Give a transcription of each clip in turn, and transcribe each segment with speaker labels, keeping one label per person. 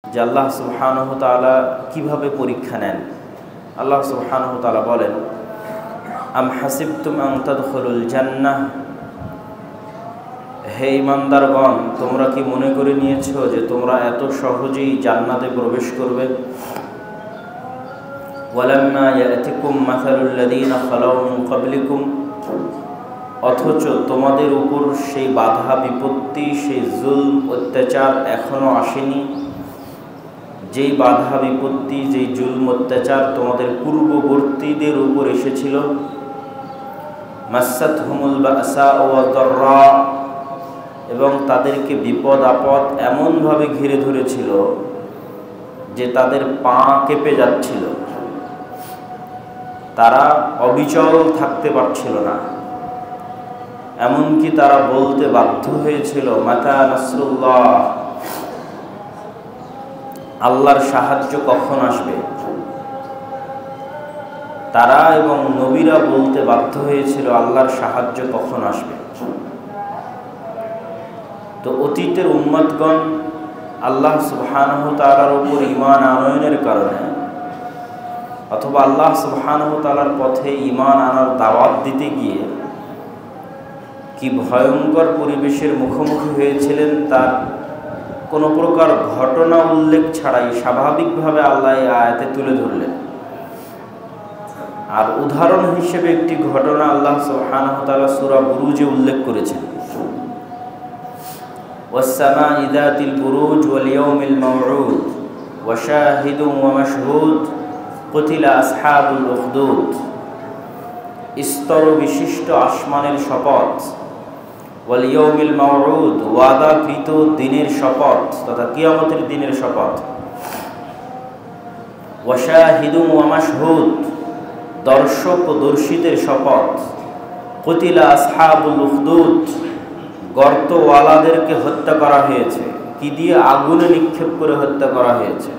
Speaker 1: যে আল্লাহ সুবহানাহু ওয়া তাআলা কিভাবে পরীক্ষা নেন। আল্লাহ সুবহানাহু ওয়া তাআলা বলেন, আম হাসিবতুম আন তাদখুলুল জান্নাহ, হে ঈমানদারগণ, তোমরা কি মনে করে নিয়েছো যে তোমরা এত সহজেই জান্নাতে প্রবেশ করবে? ওয়ালাম্মা ইয়াতিকুম মাসালুল লাযীনা খালাউ মিন ক্বাবলিকুম, অথচ তোমাদের উপর সেই বাধা বিপত্তি, সেই জুলম অত্যাচার এখনো আসেনি। যেই বাধা বিপত্তি, যেই জুলম অত্যাচার তোমাদের পূর্ববর্তীদের উপর এসেছিল। মাসাতহুমুল বাসা ওয়া দাররা, এবং তাদেরকে বিপদ আপদ এমনভাবে ঘিরে ধরেছিল যে তাদের পা কেঁপে যাচ্ছিল, তারা অবিচল থাকতে পারছিল না। এমনকি তারা বলতে বাধ্য হয়েছিল, মাতা নাসরুল্লাহ, আল্লাহর সাহায্য কখন আসবে। তারা এবং নবীরা বলতে বাধ্য হয়েছিল, আল্লাহর সাহায্য কখন আসবে। তো অতীতের উম্মতগণ আল্লাহ সুবহানাহু ওয়া তাআলার উপর ঈমান আনয়নের কারণে, অথবা আল্লাহ সুবহানাহু ওয়া তাআলার পথে ঈমান আনার দাওয়াত দিতে গিয়ে কি ভয়ঙ্কর পরিবেশের মুখোমুখি হয়েছিলেন, তার কোনো প্রকার ঘটনা উল্লেখ ছাড়াই স্বাভাবিকভাবে আল্লাহ এই আয়াতে তুলে ধরলেন। আর উদাহরণ হিসেবে একটি ঘটনা আল্লাহ সুবহানাহু ওয়া তাআলা সূরা বুরুজে উল্লেখ করেছেন, ওয়াস-সামা'i যাতিল বুরুজ ওয়াল ইয়াউমিল মাউ'উদ ওয়া শাহিদুন ওয়া মাশহুদ কুতিলা আসহাবুল উখদুদ। স্তর বিশিষ্ট আসমানের শপথ, ওয়াল ইয়াউমিল মাউ'উদ, ওয়াদাকৃত দিনের শপথ তথা কিয়ামতের দিনের শপথ। ওয়া শাহিদুন ওয়া মাশহুদ, দর্শক ও দর্শিতের শপথ। কুতিলা আসহাবুল উখদুদ, গর্তওয়ালাদেরকে হত্যা করা হয়েছে। কি দিয়ে? আগুনে নিক্ষেপ করে হত্যা করা হয়েছে।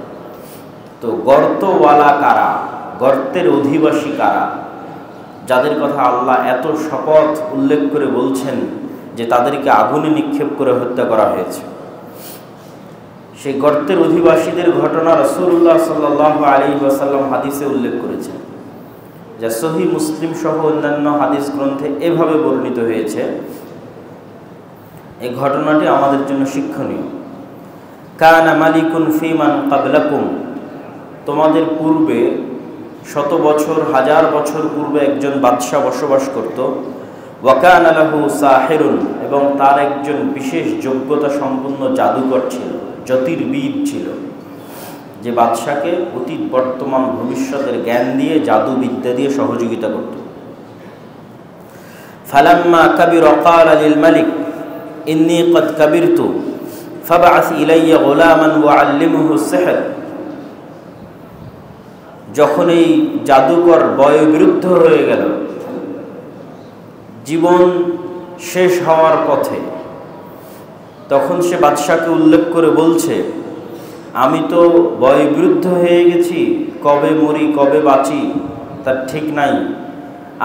Speaker 1: তো গর্তওয়ালা কারা? গর্তের অধিবাসী কারা? যাদের কথা আল্লাহ এত শপথ উল্লেখ করে বলছেন যে তাদেরকে আগুনে নিক্ষেপ করে হত্যা করা হয়েছে। সেই গর্তের অধিবাসীদের ঘটনা রাসূলুল্লাহ সাল্লাল্লাহু আলাইহি ওয়াসাল্লাম হাদিসে উল্লেখ করেছেন, যা সহিহ মুসলিম সহ অন্যান্য হাদিস গ্রন্থে এভাবে বর্ণিত হয়েছে। এই ঘটনাটি আমাদের জন্য শিক্ষণীয়। কানা মালিকুন ফিমান ক্বাবলাকুম, তোমাদের পূর্বে শত বছর, হাজার বছর পূর্বে একজন বাদশাহ বসবাস করত। ওয়া কানা লাহু সাহিরুন, এবং তার একজন বিশেষ যোগ্যতা সম্পন্ন জাদুকর ছিল, জ্যোতির্বিদ ছিল, যে বাদশাকে অতীত বর্তমান ভবিষ্যতের জ্ঞান দিয়ে, জাদু বিদ্যা দিয়ে সহযোগিতা করত। ফালাম্মা কাবিরা ক্বালা লিল মালিক ইন্নী ক্বাদ কাবিরতু ফাবআস ইলাইয়া গুলামান ওয়াআল্লিমহু সিহর। যখন এই জাদুকর বয়োবৃদ্ধ হয়ে গেল, জীবন শেষ হওয়ার পথে, তখন সে বাদশাকে উল্লেখ করে বলছে, আমি তো বয়োবৃদ্ধ হয়ে গেছি, কবে মরি কবে বাঁচি তার ঠিক নাই।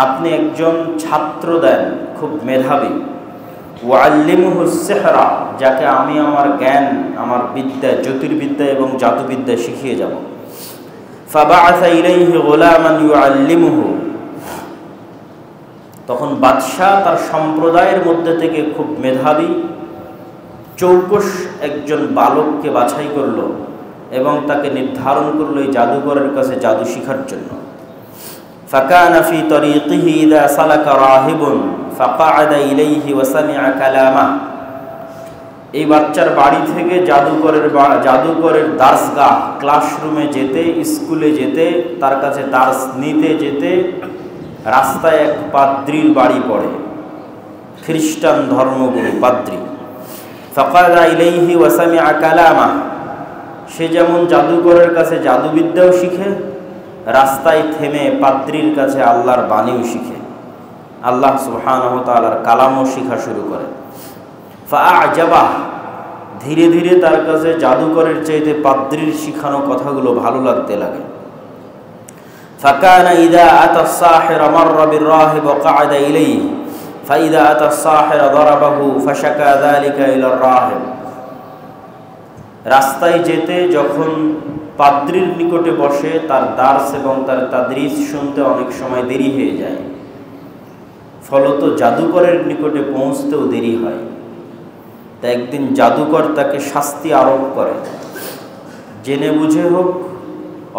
Speaker 1: আপনি একজন ছাত্র দেন, খুব মেধাবী, ওয়াল্লিমুহু সিহরা, যাকে আমি আমার জ্ঞান, আমার বিদ্যা, জ্যোতির্বিদ্যা এবং জাদুবিদ্যা শিখিয়ে যাব। ফাবাআসা ইলাইহি গুলামান ইউআল্লিমুহু, তখন বাদশাহ তার সম্প্রদায়ের মধ্যে থেকে খুব মেধাবী, চৌকস একজন বালককে বাছাই করল এবং তাকে নির্ধারণ করল এই জাদুকরের কাছে জাদু শিখার জন্য। ফাকানা ফি তরিকিহি ইযা সালাকা রাহিবুন ফাকাআদা ইলাইহি ওয়া সামিআ কালামা। এই বাচ্চার বাড়ি থেকে জাদুকরের দার্সগাহ, ক্লাসরুমে যেতে, স্কুলে যেতে, তার কাছে দার্স নিতে যেতে রাস্তায় এক পাদ্রীর বাড়ি পড়ে, খ্রিস্টান ধর্মগুরু পাদ্রী। ফাকাআদা ইলাইহি ওয়া সামিআ কালামা, সে যেমন জাদুকরের কাছে জাদুবিদ্যাও শিখে, রাস্তায় থেমে পাদ্রীর কাছে আল্লাহর বাণীও শিখে, আল্লাহ সুবহানাহু ওয়া তাআলার কালামও শিখা শুরু করে। ফাআজাবাহ, ধীরে ধীরে তার কাছে জাদুকরের চাইতে পাদ্রীর শিখানো কথাগুলো ভালো লাগতে লাগে। ফাকানা ইযা আতা আস-সাহির মাররা বির-রাহিব ওয়া ক্বাআদা ইলাইহি ফাইযা আতা আস-সাহির দারাবাহু ফাশাকা যালিকা ইলা আর-রাহিব। রাস্তায় যেতে যখন পাদ্রীর নিকটে বসে তার দার্স এবং তার তাদরিস শুনতে অনেক সময় দেরি হয়ে যায়, ফলত জাদুকরের নিকটে পৌঁছতেও দেরি হয়। তা একদিন জাদুকর তাকে শাস্তি আরোপ করে, জেনে বুঝে হোক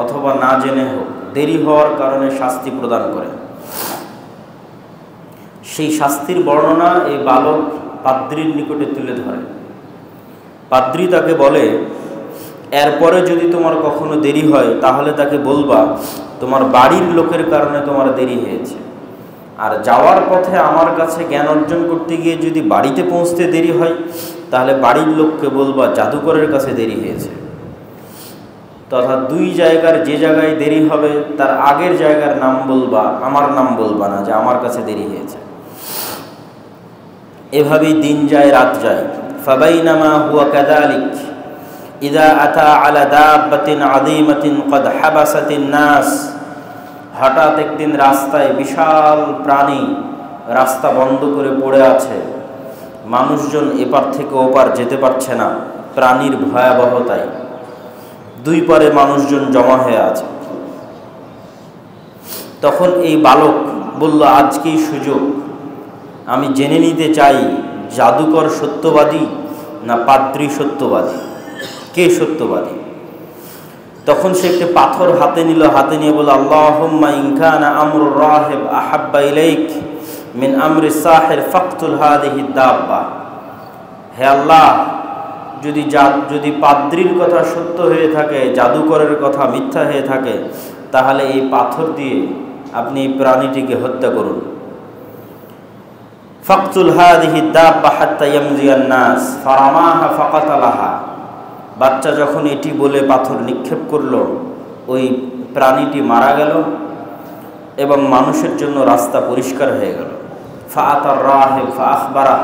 Speaker 1: অথবা না জেনে হোক, দেরি হওয়ার কারণে শাস্তি প্রদান করে। সেই শাস্তির বর্ণনা এই বালক পাদ্রীর নিকটে তুলে ধরে। পাদ্রী তাকে বলে, এরপরে যদি তোমার কখনো দেরি হয় তাহলে তাকে বলবা তোমার বাড়ির লোকের কারণে তোমার দেরি হয়েছে, আর যাওয়ার পথে আমার কাছে জ্ঞান অর্জন করতে গিয়ে যদি বাড়িতে পৌঁছতে দেরি হয় তাহলে বাড়ির লোককে বলবা জাদুকরের কাছে দেরি হয়েছে। তথা দুই জায়গার যে জায়গায় দেরি হবে তার আগের জায়গার নাম বলবা, আমার নাম বলবা না যে আমার কাছে দেরি হয়েছে। এভাবেই দিন যায় রাত যায়। ফাবাইনামা হুয়া কাযালিক ইযা আতা আলা দাব্বাতিন আযীমাতিন ক্বাদ হাবাসাতিন নাস। হঠাৎ একদিন রাস্তায় বিশাল প্রাণী রাস্তা বন্ধ করে পড়ে আছে, মানুষজন এপার থেকে ওপার যেতে পারছে না প্রাণীর ভয়াবহতায়, দুই পারে মানুষজন জমা হয়ে আছে। তখন এই বালক বলল, আজকেই সুযোগ, আমি জেনে নিতে চাই জাদুকর সত্যবাদী না পাদ্রী সত্যবাদী, কে সত্যবাদী। তখন সে একটি পাথর হাতে নিল, হাতে নিয়ে বলল, আল্লাহুম্মা ইন কানা আমরুর রাহিব আহাব্বা ইলাইক মিন আমরি সাহির ফাকতুল হাদিহি দাব্বা। হে আল্লাহ, যদি পাদ্রীর কথা সত্য হয়ে থাকে, জাদুকরের কথা মিথ্যা হয়ে থাকে, তাহলে এই পাথর দিয়ে আপনি এই প্রাণীটিকে হত্যা করুন। ফাকতুল হাদিহি দাব্বা হাত্তা ইয়ামজিয়ান নাস ফারামাহা ফাকাতালাহা। বাচ্চা যখন এটি বলে পাথর নিক্ষেপ করলো, ওই প্রাণীটি মারা গেল এবং মানুষের জন্য রাস্তা পরিষ্কার হয়ে গেল। ফাআতার রাহিব ফাআখবারাহ।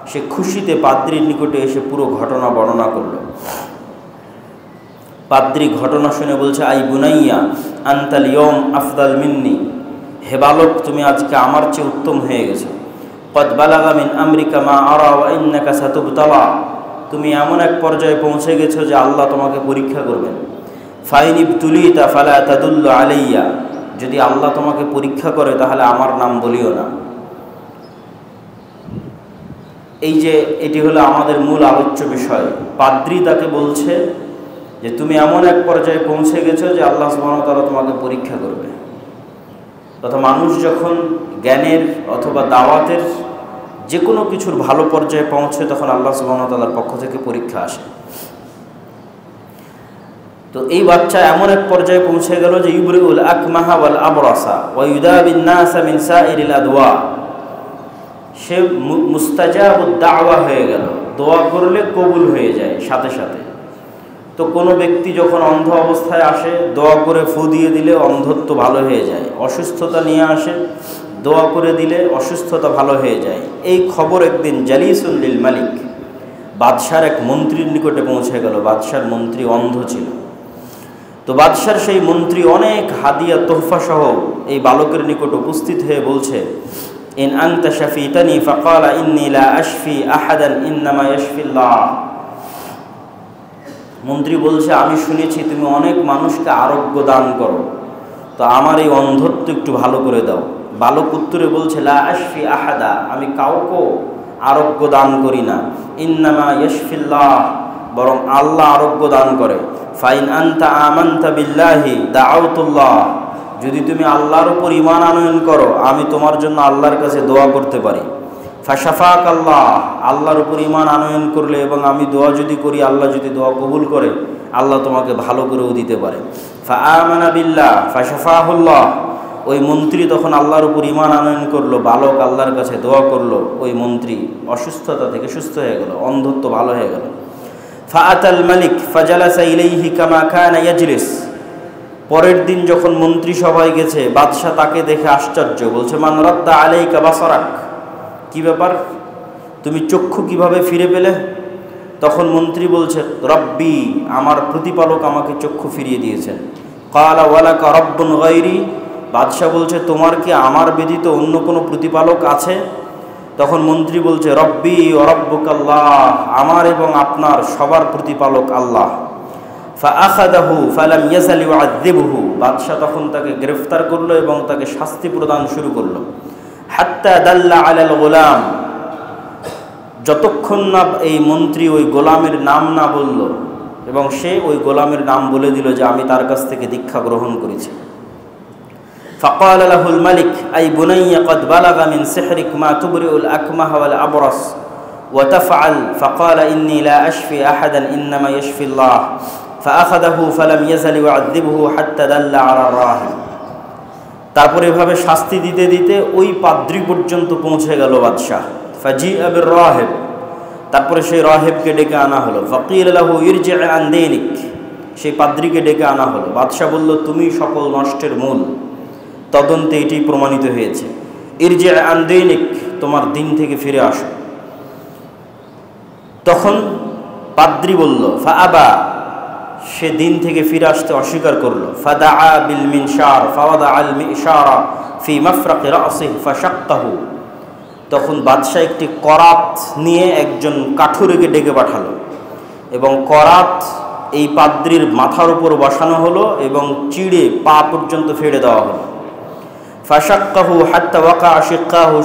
Speaker 1: সে খুশিতে পাদ্রীর নিকটে এসে পুরো ঘটনা বর্ণনা করল। পাদ্রী ঘটনা শুনে বলছে, আই বুনাইয়া আনতাল ইয়ৌম আফদাল মিন্নি। হে বালক, তুমি আজকে আমার চেয়ে উত্তম হয়ে গেছো। কদ বালাগা মিন আমরিকা মা আরা ওয়া ইন্নাকা সাতুবতালা। তুমি এমন এক পর্যায়ে পৌঁছে গেছো যে আল্লাহ তোমাকে পরীক্ষা করবেন। ফাইন ইবতুলিতা ফালা তাদুল্লু আলাইয়া। যদি আল্লাহ তোমাকে পরীক্ষা করে তাহলে আমার নাম বলিও না। এই যে এটি হলো আমাদের মূল আলোচ্য বিষয়। পাদ্রী তাকে বলছে যে তুমি এমন এক পর্যায়ে পৌঁছে গেছো যে আল্লাহ সুবহানাহু ওয়া তাআলা তোমাকে পরীক্ষা করবে। তথা মানুষ যখন জ্ঞানের অথবা দাওয়াতের যে কোনো কিছুর ভালো পর্যায়ে পৌঁছে তখন আল্লাহ সুবহানাহু ওয়া তাআলার পক্ষ থেকে পরীক্ষা আসে। তো এই বাচ্চা এমন এক পর্যায়ে পৌঁছে গেল যে ইউবরিউল আকমাহা ওয়াল আবরাসা ওয়া ইউদাবিন নাসা মিন সাইরিল আদওয়া। সে মুস্তাজাবুদ দাওয়া হয়ে গেল, দোয়া করলে কবুল হয়ে যায় সাথে সাথে। তো কোনো ব্যক্তি যখন অন্ধ অবস্থায় আসে, দোয়া করে ফু দিয়ে দিলে অন্ধত্ব ভালো হয়ে যায়। অসুস্থতা নিয়ে আসে, দোয়া করে দিলে অসুস্থতা ভালো হয়ে যায়। এই খবর একদিন জালিসুল লিল মালিক, বাদশার এক মন্ত্রীর নিকটে পৌঁছে গেল। বাদশার মন্ত্রী অন্ধ ছিল। তো বাদশার সেই মন্ত্রী অনেক হাদিয়া তোহফা সহ এই বালকের নিকট উপস্থিত হয়ে বলছে, ইন আনতা শাফিতানি ফাকালা ইন্নী লা আশফি আহাদান ইন্নামা ইয়াশফিল্লাহ। মন্ত্রী বলছে, আমি শুনেছি তুমি অনেক মানুষকে আরোগ্য দান করো, তো আমার এই অন্ধত্ব একটু ভালো করে দাও। বালক উত্তরে বলছে, লা আশফি আহাদা, আমি কাউকে আরোগ্য দান করি না। ইন্নামা ইয়াশফিল্লাহ, বরং আল্লাহ আরোগ্য দান করে। ফাইন আনতা আমানতা বিল্লাহি দাআউতুল্লাহ, যদি তুমি আল্লাহর উপর ঈমান আনয়ন করো আমি তোমার জন্য আল্লাহর কাছে দোয়া করতে পারি। ফাশাফাক আল্লাহ, আল্লাহর উপর ঈমান আনয়ন করলে এবং আমি দোয়া যদি করি, আল্লাহ যদি দোয়া কবুল করে, আল্লাহ তোমাকে ভালো করেও দিতে পারে। ফাআমানা বিল্লাহ ফাশাফাহুল্লাহ। ওই মন্ত্রী তখন আল্লাহর উপর ঈমান আনয়ন করলো, বালক আল্লাহর কাছে দোয়া করলো, ওই মন্ত্রী অসুস্থতা থেকে সুস্থ হয়ে গেল, অন্ধত্ব ভালো হয়ে গেল। ফাআতাল মালিক ফাজালাসা ইলাইহি কামা কানা ইয়াজলিস। পরের দিন যখন মন্ত্রী সভায় গেছে, বাদশাহ তাকে দেখে আশ্চর্য, বলছে, মান রাদ্দা আলাইকা বাসারাক, কি ব্যাপার, তুমি চক্ষু কিভাবে ফিরে পেলে? তখন মন্ত্রী বলছে, রব্বি, আমার প্রতিপালক আমাকে চক্ষু ফিরিয়ে দিয়েছেন। ক্বালা ওয়ালাকা রব্বুন গায়রি। বাদশাহ বলছে, তোমার কি আমার ব্যতীত অন্য কোনো প্রতিপালক আছে? তখন মন্ত্রী বলছে, রব্বি ও রব্বুকাল্লাহ, আমার এবং আপনার সবার প্রতিপালক আল্লাহ। ফাআখাযাহু ফালাম ইয়াজাল ইউআযযিবুহু, বাদশা তখন তাকে গ্রেফতার করলো এবং তাকে শাস্তি প্রদান শুরু করলো। হাত্তা দাল্লা আলাল গোলাম, যতক্ষণ না এই মন্ত্রী ওই গোলামের নাম না বলল এবং সে ওই গোলামের নাম বলে দিল যে আমি তার কাছ থেকে দীক্ষা গ্রহণ করেছি। ফাকাল লাহুল মালিক আই বুনাইয়া ক্বাদ বালাগা মিন সিহরিক মা তুবরিউল আকমাহ ওয়াল আবরাস ওয়া তাফআল। ফাকাল ইন্নী লা আশফি আহাদান ইন্নামা ইয়াশফিল্লাহ। ফাআখাযাহু ফালাম ইয়াজাল ইউআযযিবুহু হাত্তা দাল্লা আলা রাহিব। তারপর এভাবে শাস্তি দিতে দিতে ওই পাদ্রী পর্যন্ত পৌঁছে গেল বাদশাহ। ফাজিআ বির রাহিব, তারপরে সেই রাহিবকে ডেকে আনা হলো। ফাকিল লাহু ইরজি আন দীনিক, সেই পাদ্রীকে ডেকে আনা হলো। বাদশাহ বলল, তুমি সকল নষ্টের মূল, তদন্তে এটি প্রমাণিত হয়েছে। ইরজি আন দীনিক, তোমার দিন থেকে ফিরে আসো। তখন পাদ্রী বলল, ফাআবা, সে দিন থেকে ফিরে আসতে অস্বীকার করলো। ফাদাআ বিল মিনশার ফাওয়াদা আল মিশারা ফি মাফরাকি রাসিহি ফাশাক্কাহু, তখন বাদশাহ একটি করাত নিয়ে একজন কাঠুরেকে ডেকে পাঠালো এবং করাত এই পাদ্রীর মাথার উপর বসানো হলো এবং চিড়ে পা পর্যন্ত ফেড়ে দেওয়া হলো। ফাশাক্কাহু হাত্তা ওয়াকা শিক্কাহু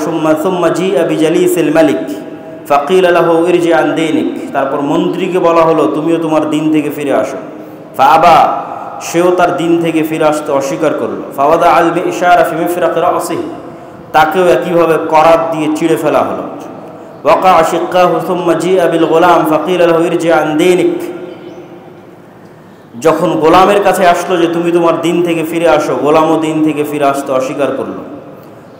Speaker 1: সুম্মা জিআ বিজালিসিল মালিক ফাকিল লাহু ইরজি আন দীনিক, তারপর মন্ত্রীকে বলা হলো তুমিও তোমার দিন থেকে ফিরে আসো। ফাআবা, সেও তার দিন থেকে ফিরে আসতে অস্বীকার করলো। ফাওয়াদা আল মিশারা ফি মাফরাকি রাসিহি, তাকেও একইভাবে করাত দিয়ে চিড়ে ফেলা হলো। ওয়াকা শিক্কাহু সুম্মা জিআ বিল গোলাম ফাকিল লাহু ইরজি আন দীনিক, যখন গোলামের কাছে আসলো যে তুমি তোমার দিন থেকে ফিরে আসো, গোলামও দিন থেকে ফিরে আসতে অস্বীকার করলো।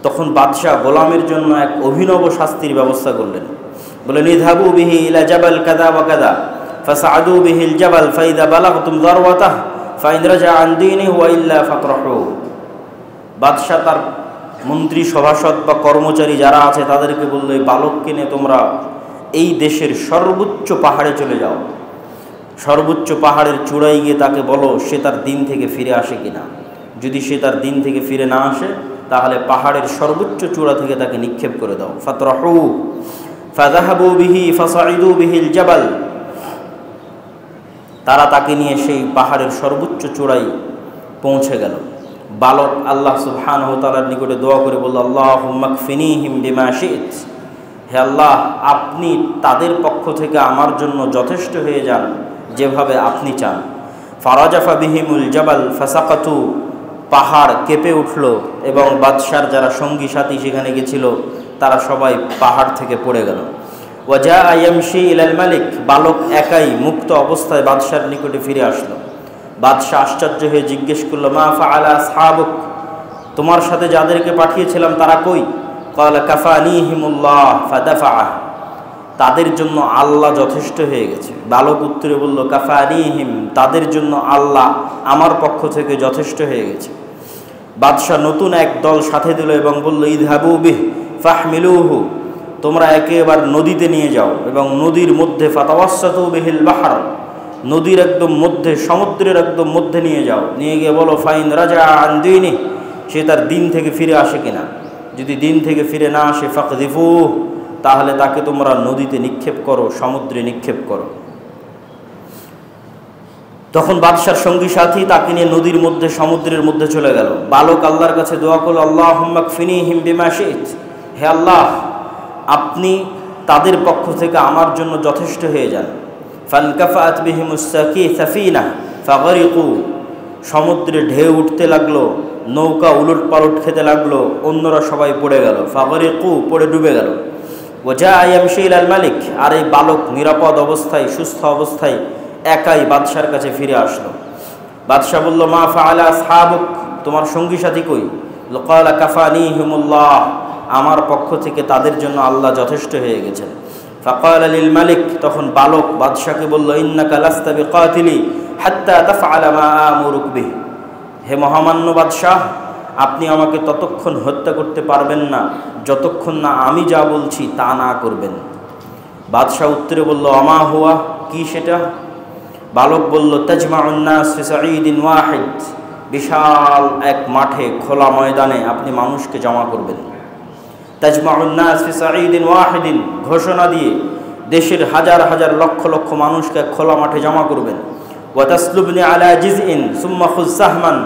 Speaker 1: তখন বাদশাহ গোলামের জন্য এক অভিনব শাস্তির ব্যবস্থা করলেন। বলেন, ইযহাবু বিহি ইলা জাবাল কাযা ওয়া কাযা ফাসআদু বিহিল জাবাল ফাইদা বালাগতুম যারওয়াতাহু ফাইন রাজা আন দীনিহি ওয়া ইল্লা ফাতরাহু। বাদশাহ তার মন্ত্রী, সভাসদ বা কর্মচারী যারা আছে তাদেরকে বললো, এই বালককে নিয়ে তোমরা এই দেশের সর্বোচ্চ পাহাড়ে চলে যাও, সর্বোচ্চ পাহাড়ের চূড়ায় গিয়ে তাকে বলো সে তার দিন থেকে ফিরে আসে কিনা। যদি সে তার দিন থেকে ফিরে না আসে তাহলে পাহাড়ের সর্বোচ্চ চূড়া থেকে তাকে নিক্ষেপ করে দাও। ফাতরাহু ফাযাহাবু বিহি ফাসাইদু বিহিল জাবাল, তারা তাকে নিয়ে সেই পাহাড়ের সর্বোচ্চ চূড়ায় পৌঁছে গেল। বালক আল্লাহ সুবহানাহু ওয়া তাআলার নিকটে দোয়া করে বলল, আল্লাহুম্মা কফিনিহিম বিমা শি'ত, হে আল্লাহ আপনি তাদের পক্ষ থেকে আমার জন্য যথেষ্ট হয়ে যান যেভাবে আপনি চান। ফারাজাফা বিহিমুল জাবাল ফাসাকাতু, পাহাড় কেঁপে উঠল এবং বাদশার যারা সঙ্গী সাথী সেখানে গেছিল তারা সবাই পাহাড় থেকে পড়ে গেল। ওয়াজা ইয়ামশি ইলাল মালিক, বালক একাই মুক্ত অবস্থায় বাদশার নিকটে ফিরে আসলো। বাদশাহ আশ্চর্য হয়ে জিজ্ঞেস করলো, মা ফাআলা আসহাবুক, তোমার সাথে যাদেরকে পাঠিয়েছিলাম তারা কই? ক্বালা কাফানিহিমুল্লাহ ফাদাফা, তাদের জন্য আল্লাহ যথেষ্ট হয়ে গেছে। বালক উত্তরে বলল, কাফানিহিম, তাদের জন্য আল্লাহ আমার পক্ষ থেকে যথেষ্ট হয়ে গেছে। বাদশাহ নতুন এক দল সাথে দিল এবং বলল, ইযহাবু বিহি ফাহমিলুহু, তোমরা একেবারে নদীতে নিয়ে যাও এবং নদীর মধ্যে ফাতাওয়াসসাতু বিহিল বাহর, নদীর একদম মধ্যে, সমুদ্রের একদম মধ্যে নিয়ে যাও। নিয়ে গিয়ে বলো, ফাইন রাজা আন দীনিহি, সে তার দিন থেকে ফিরে আসে কিনা। যদি দিন থেকে ফিরে না আসে ফাকযিফুহু, তাহলে তাকে তোমরা নদীতে নিক্ষেপ করো, সমুদ্রে নিক্ষেপ করো। তখন বাদশার সঙ্গী সাথী তাকে নিয়ে নদীর মধ্যে, সমুদ্রের মধ্যে চলে গেল। বালক আল্লাহর কাছে দোয়া করল, আল্লাহুম্মা কফিনিহিম বিমা শি'ত, হে আল্লাহ আপনি তাদের পক্ষ থেকে আমার জন্য যথেষ্ট হয়ে যান। ফানকাফাত বিহিমুস সাফিনা ফাগরিকু, সমুদ্রে ঢেউ উঠতে লাগলো, নৌকা উলট পালট খেতে লাগলো, অন্যরা সবাই পড়ে গেল। ফাগরিকু, পড়ে ডুবে গেল। ওয়াজা ইয়ামশি ইলাল মালিক, আর এই বালক নিরাপদ অবস্থায়, সুস্থ অবস্থায় একাই বাদশার কাছে ফিরে আসলো। বাদশাহ বলল, মা ফাআলা আসহাবুক, তোমার সঙ্গী সাথী কই? ক্বালা কাফানিহিমুল্লাহ, আমার পক্ষ থেকে তাদের জন্য আল্লাহ যথেষ্ট হয়ে গেছেন। ফাকালা লিল মালিক, তখন বালক বাদশাকে বলল, ইন্নাকা লাস্তা বিকাতিলি হাত্তা তাফআলা মা আমুরুক বিহি, হে মহামান্য বাদশাহ আপনি আমাকে ততক্ষণ হত্যা করতে পারবেন না যতক্ষণ না আমি যা বলছি তা না করবেন। বাদশাহ উত্তরে বলল, আমা হুয়া, কি সেটা? বালক বলল, তাজমাউন নাস ফি সাঈদিন ওয়াহিদ, বিশাল এক মাঠে, খোলা ময়দানে আপনি মানুষকে জমা করবেন। তাজমাউন নাস ফি সাঈদিন ওয়াহিদিন, ঘোষণা দিয়ে দেশের হাজার হাজার লক্ষ লক্ষ মানুষকে খোলা মাঠে জমা করবেন। ওয়া তাসলুবনি আলা জিজইন সুম্মা খুয সাহমান,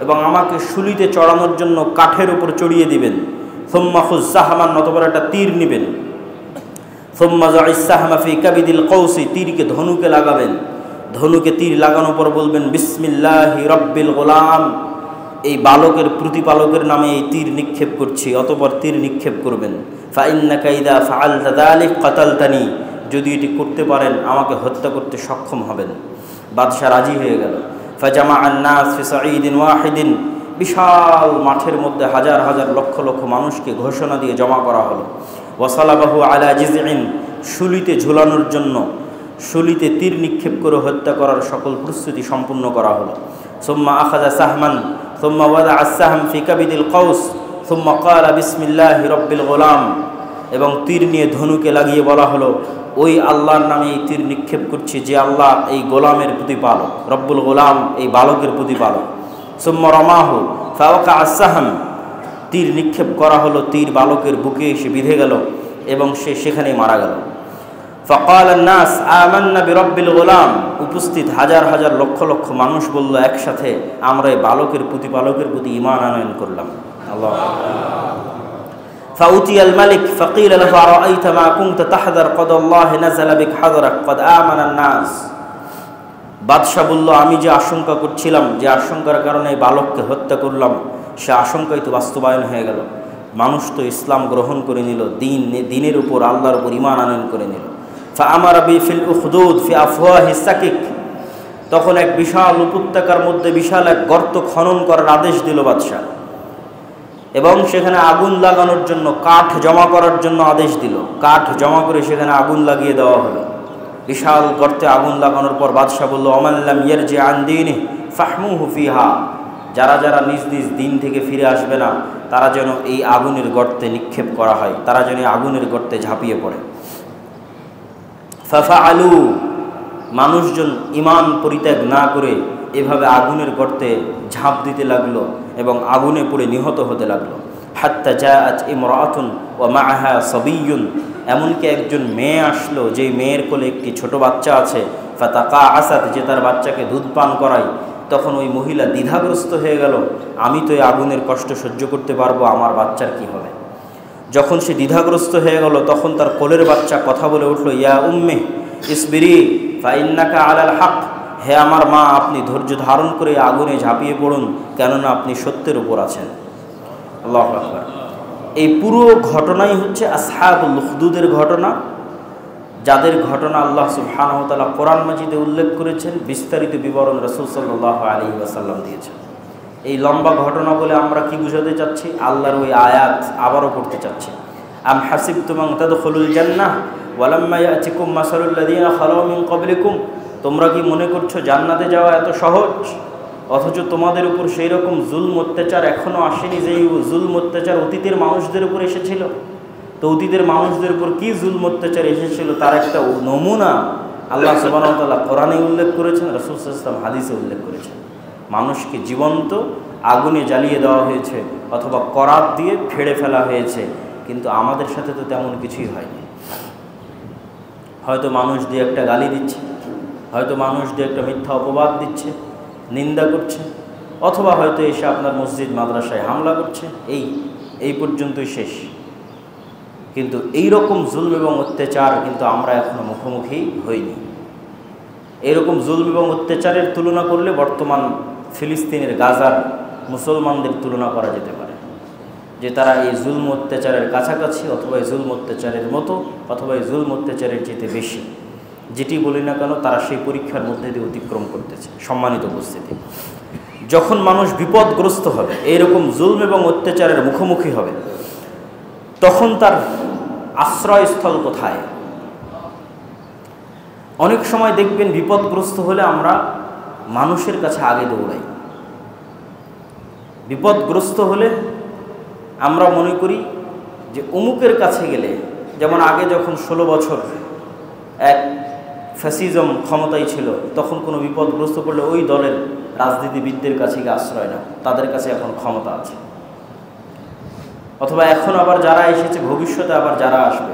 Speaker 1: এবং আমাকে শুলিতে চড়ানোর জন্য কাঠের উপর চড়িয়ে দিবেন। সুম্মা খুয সাহমান, অতঃপর একটা তীর নেবেন। সুম্মা যাইস সাহমা ফি কাবিদিল কৌসি, তীরকে ধনুকে লাগাবেন। ধনুকে তীর লাগানোর পর বলবেন বিসমিল্লাহি রাব্বিল গোলাম, এই বালকের প্রতিপালকের নামে এই তীর নিক্ষেপ করছি। অতঃপর তীর নিক্ষেপ করবেন। ফাইন্নাকা ইযা ফাআলতা যালিক কাতালতানি, যদি এটি করতে পারেন আমাকে হত্যা করতে সক্ষম হবেন। বাদশাহ রাজি হয়ে গেল। ফাজামাআন নাস ফি সাঈদিন ওয়াহিদিন, বিশাল মাঠের মধ্যে হাজার হাজার লক্ষ লক্ষ মানুষকে ঘোষণা দিয়ে জমা করা হলো। ওয়াসালাবাহু আলা জিজইন, শুলিতে ঝুলানোর জন্য, শুলিতে তীর নিক্ষেপ করে হত্যা করার সকল প্রস্তুতি সম্পূর্ণ করা হলো। সুম্মা আখাযা সাহমান সুম্মা ওয়াদাআ আস-সাহম ফি কাবিদিল কৌস সুম্মা ক্বালা বিসমিল্লাহি রাব্বিল গোলাম, এবং তীর নিয়ে ধনুকে লাগিয়ে বলা হলো ওই আল্লাহর নামে এই তীর নিক্ষেপ করছি যে আল্লাহ এই গোলামের প্রতিপালক, রব্বুল গোলাম এই বালকের প্রতিপালক। সুম্মা রামাহু ফাওয়াকা আস-সাহম, তীর নিক্ষেপ করা হলো, তীর বালকের বুকে এসে বিঁধে গেল এবং সে সেখানেই মারা গেল। ফাকাল আন-নাস আমান্না বিরব্বিল গোলাম, উপস্থিত হাজার হাজার লক্ষ লক্ষ মানুষ বলল একসাথে, আমরা এই বালকের প্রতিপালকের প্রতি ঈমান আনয়ন করলাম। আল্লাহু আকবার। ফাউতিয়াল মালিক ফাকিল লাহু আরাআইতা মা কুনতা তাহদার কদ আল্লাহ নাযালা বিক হাদরাক কদ আমানা আন-নাস, বাদশা বলল আমি যে আশঙ্কা করছিলাম, যে আশঙ্কার কারণে এই বালককে হত্যা করলাম, সে আশঙ্কাই তো বাস্তবায়ন হয়ে গেল। মানুষ তো ইসলাম গ্রহণ করে নিল, দিনের উপর আল্লাহর উপর ঈমান আনয়ন করে নিল। ফাআমারা বিফিল উখদুদ ফি আফওয়াহিস সাকিক, তখন এক বিশাল উপত্যকার মধ্যে বিশাল এক গর্ত খনন করার আদেশ দিল বাদশা, এবং সেখানে আগুন লাগানোর জন্য কাঠ জমা করার জন্য আদেশ দিল। কাঠ জমা করে সেখানে আগুন লাগিয়ে দেওয়া হলো। বিশাল গর্তে আগুন লাগানোর পর বাদশা বলল ওমান লাম ইয়ারজি আন দীনিহি ফাহমুহু ফিহা, যারা যারা নিজ নিজ দিন থেকে ফিরে আসবে না তারা যেন এই আগুনের গর্তে নিক্ষেপ করা হয়, তারা যেন আগুনের গর্তে ঝাঁপিয়ে পড়ে। ফাফআলু, মানুষজন ঈমান পরিত্যাগ না করে এভাবে আগুনের গর্তে ঝাঁপ দিতে লাগলো এবং আগুনে পড়ে নিহত হতে লাগলো। হাত্তা জাআত ইমরাআতুন ওয়া মাআহা সাবিয়্যুন, এমনকি একজন মেয়ে আসলো, যেই মেয়ের কোলে একটি ছোট বাচ্চা আছে। ফাতাকা আসাদ, যে তার বাচ্চাকে দুধ পান করায়। তখন ওই মহিলা দ্বিধাগ্রস্ত হয়ে গেল, আমি তো এই আগুনের কষ্ট সহ্য করতে পারবো, আমার বাচ্চার কি হবে। যখন সে দ্বিধাগ্রস্ত হয়ে গেল তখন তার কোলের বাচ্চা কথা বলে উঠল, ইয়া উম্মি ইসবিরি ফাইন্নাকা আলাল হক, হে আমার মা আপনি ধৈর্য ধারণ করে আগুনে ঝাঁপিয়ে পড়ুন, কেননা আপনি সত্যের উপর আছেন। আল্লাহু আকবার। এই পুরো ঘটনাই হচ্ছে আসহাবুল উখদুদের ঘটনা, যাদের ঘটনা আল্লাহ সুবহানাহু ওয়া তাআলা কোরআন মাজিদে উল্লেখ করেছেন, বিস্তারিত বিবরণ রাসূল সাল্লাল্লাহু আলাইহি ওয়াসাল্লাম দিয়েছেন। এই লম্বা ঘটনা বলে আমরা কি বুঝাতে চাচ্ছি? আল্লাহর ওই আয়াত আবারও পড়তে চাচ্ছি। আম হাসিবতুম আন তাদখুলুল জান্নাহ ওয়ালাম্মা ইয়াতিকুম মাসালুল লাযীনা খালাউ মিন ক্বাবলিকুম, তোমরা কি মনে করছো জান্নাতে যাওয়া এত সহজ, অথচ তোমাদের উপর সেই রকম জুলম অত্যাচার এখনও আসেনি যেই জুলম অত্যাচার অতীতের মানুষদের উপর এসেছিল। তো অতীতের মানুষদের উপর কি জুলম অত্যাচার এসেছিল তার একটা নমুনা আল্লাহ সুবহানাহু ওয়া তাআলা কোরআনে উল্লেখ করেছেন, রাসূল সাল্লাল্লাহু আলাইহি ওয়াসাল্লাম হাদিসে উল্লেখ করেছেন। মানুষকে জীবন্ত আগুনে জ্বালিয়ে দেওয়া হয়েছে অথবা করাত দিয়ে ফেড়ে ফেলা হয়েছে, কিন্তু আমাদের সাথে তো তেমন কিছুই হয়নি। হয়তো মানুষ দিয়ে একটা গালি দিচ্ছে, হয়তো মানুষ দিয়ে একটা মিথ্যা অপবাদ দিচ্ছে, নিন্দা করছে, অথবা হয়তো এসে আপনার মসজিদ মাদ্রাসায় হামলা করছে, এই পর্যন্তই শেষ। কিন্তু এই রকম জুলম এবং অত্যাচার কিন্তু আমরা এখনো মুখোমুখি হইনি। এইরকম জুলম এবং অত্যাচারের তুলনা করলে বর্তমান ফিলিস্তিনের গাজার মুসলমানদের তুলনা করা যেতে পারে, যে তারা এই জুলম অত্যাচারের কাছাকাছি, অথবা এই জুলম অত্যাচারের মতো, অথবা এই জুলম অত্যাচারের চেয়ে বেশি। যেটি বলি না কেন তারা সেই পরীক্ষার মধ্যে দিয়ে অতিক্রম করতেছে। সম্মানিত উপস্থিতি, যখন মানুষ বিপদগ্রস্ত হবে, এইরকম জুলম এবং অত্যাচারের মুখোমুখি হবে, তখন তার আশ্রয়স্থল কোথায়? অনেক সময় দেখবেন বিপদগ্রস্ত হলে আমরা মানুষের কাছে আগে দৌড়াই। বিপদগ্রস্ত হলে আমরা মনে করি যে অমুকের কাছে গেলে, যেমন আগে যখন 16 বছর এক ফ্যাসিজম ক্ষমতায় ছিল, তখন কোনো বিপদগ্রস্ত করলে ওই দলের রাজনীতিবিদদের কাছে গিয়ে আশ্রয় না, তাদের কাছে এখন ক্ষমতা আছে। অথবা এখন আবার যারা এসেছে, ভবিষ্যতে আবার যারা আসবে,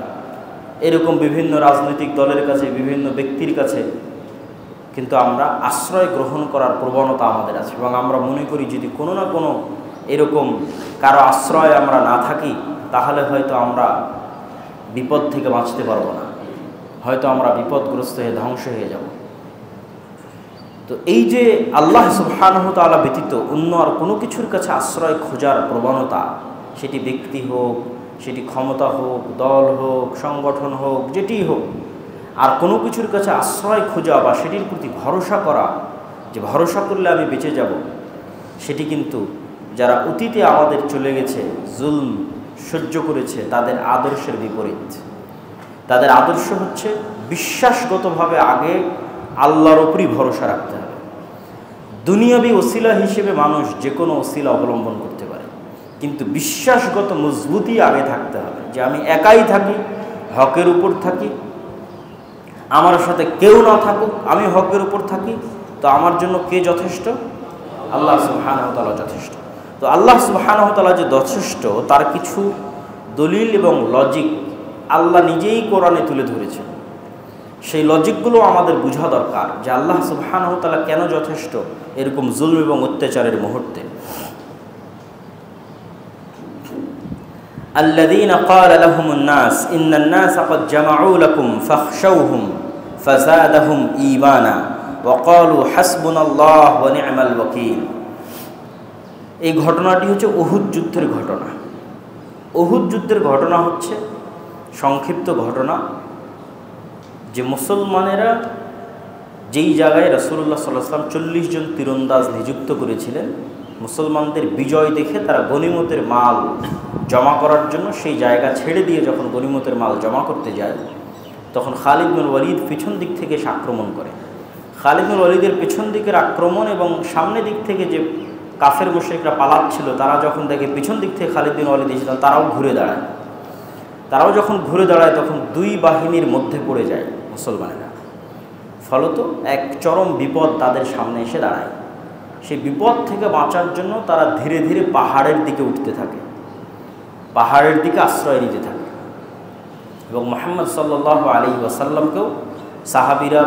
Speaker 1: এরকম বিভিন্ন রাজনৈতিক দলের কাছে, বিভিন্ন ব্যক্তির কাছে কিন্তু আমরা আশ্রয় গ্রহণ করার প্রবণতা আমাদের আছে। এবং আমরা মনে করি যদি কোনো না কোনো এরকম কারো আশ্রয় আমরা না থাকি, তাহলে হয়তো আমরা বিপদ থেকে বাঁচতে পারবো না, হয়তো আমরা বিপদগ্রস্ত হয়ে ধ্বংস হয়ে যাব। তো এই যে আল্লাহ সুবহানাহু ওয়া তাআলা ব্যতীত অন্য আর কোনো কিছুর কাছে আশ্রয় খোঁজার প্রবণতা, সেটি ব্যক্তি হোক, সেটি ক্ষমতা হোক, দল হোক, সংগঠন হোক, যেটি হোক, আর কোনো কিছুর কাছে আশ্রয় খোঁজা বা সেটির প্রতি ভরসা করা, যে ভরসা করলে আমি বেঁচে যাব, সেটি কিন্তু যারা অতীতে আমাদের চলে গেছে, জুলম সহ্য করেছে, তাদের আদর্শের বিপরীত। তাদের আদর্শ হচ্ছে বিশ্বাসগতভাবে আগে আল্লাহর উপরই ভরসা রাখতে হবে। দুনিয়াবি ওসিলা হিসেবে মানুষ যে কোনো ওসিলা অবলম্বন করতে পারে, কিন্তু বিশ্বাসগত মজবুতি আগে থাকতে হবে, যে আমি একাই থাকি, হকের উপর থাকি, আমার সাথে কেউ না থাকুক, আমি হকের উপর থাকি, তো আমার জন্য কে যথেষ্ট? আল্লাহ সুবহানাহু ওয়া তাআলা যথেষ্ট। তো আল্লাহ সুবহানাহু ওয়া তাআলা যে যথেষ্ট, তার কিছু দলিল এবং লজিক আল্লাহ নিজেই কোরআনে তুলে ধরেছেন। সেই লজিকগুলো আমাদের বোঝা দরকার, যে আল্লাহ সুবহানাহু ওয়া তাআলা কেন যথেষ্ট এরকম জুলম এবং অত্যাচারের মুহূর্তে। الذين قال لهم الناس إن الناس قد جمعوا لكم فاخشوهم فزادهم إيمانا وقالوا حسبنا الله ونعم الوكيل। এই ঘটনাটি হচ্ছে উহুদ যুদ্ধের ঘটনা। উহুদ যুদ্ধের ঘটনা হচ্ছে সংক্ষিপ্ত ঘটনা, যে মুসলমানেরা যেই জায়গায় রাসূলুল্লাহ সাল্লাল্লাহু আলাইহি ওয়াসাল্লাম 40 জন তীরন্দাজ নিযুক্ত করেছিলেন, মুসলমানদের বিজয় দেখে তারা গনিমতের মাল জমা করার জন্য সেই জায়গা ছেড়ে দিয়ে যখন গনিমতের মাল জমা করতে যায়, তখন খালিদ বিন ওয়ালিদ পিছন দিক থেকে এসে আক্রমণ করে। খালিদ বিন ওয়ালিদের পেছন দিকের আক্রমণ এবং সামনের দিক থেকে যে কাফের মুশরিকরা পালাচ্ছিল, তারা যখন দেখে পিছন দিক থেকে খালিদ বিন ওয়ালিদ এসেছিল, তারাও ঘুরে দাঁড়ায়। তারাও যখন ঘুরে দাঁড়ায়, তখন দুই বাহিনীর মধ্যে পড়ে যায় মুসলমানেরা। ফলত এক চরম বিপদ তাদের সামনে এসে দাঁড়ায়। সেই বিপদ থেকে বাঁচার জন্য তারা ধীরে ধীরে পাহাড়ের দিকে উঠতে থাকে, পাহাড়ের দিকে আশ্রয় নিতে থাকে। এবং মুহাম্মদ সাল্লাল্লাহু আলাইহি ওয়াসাল্লামকেও সাহাবীরা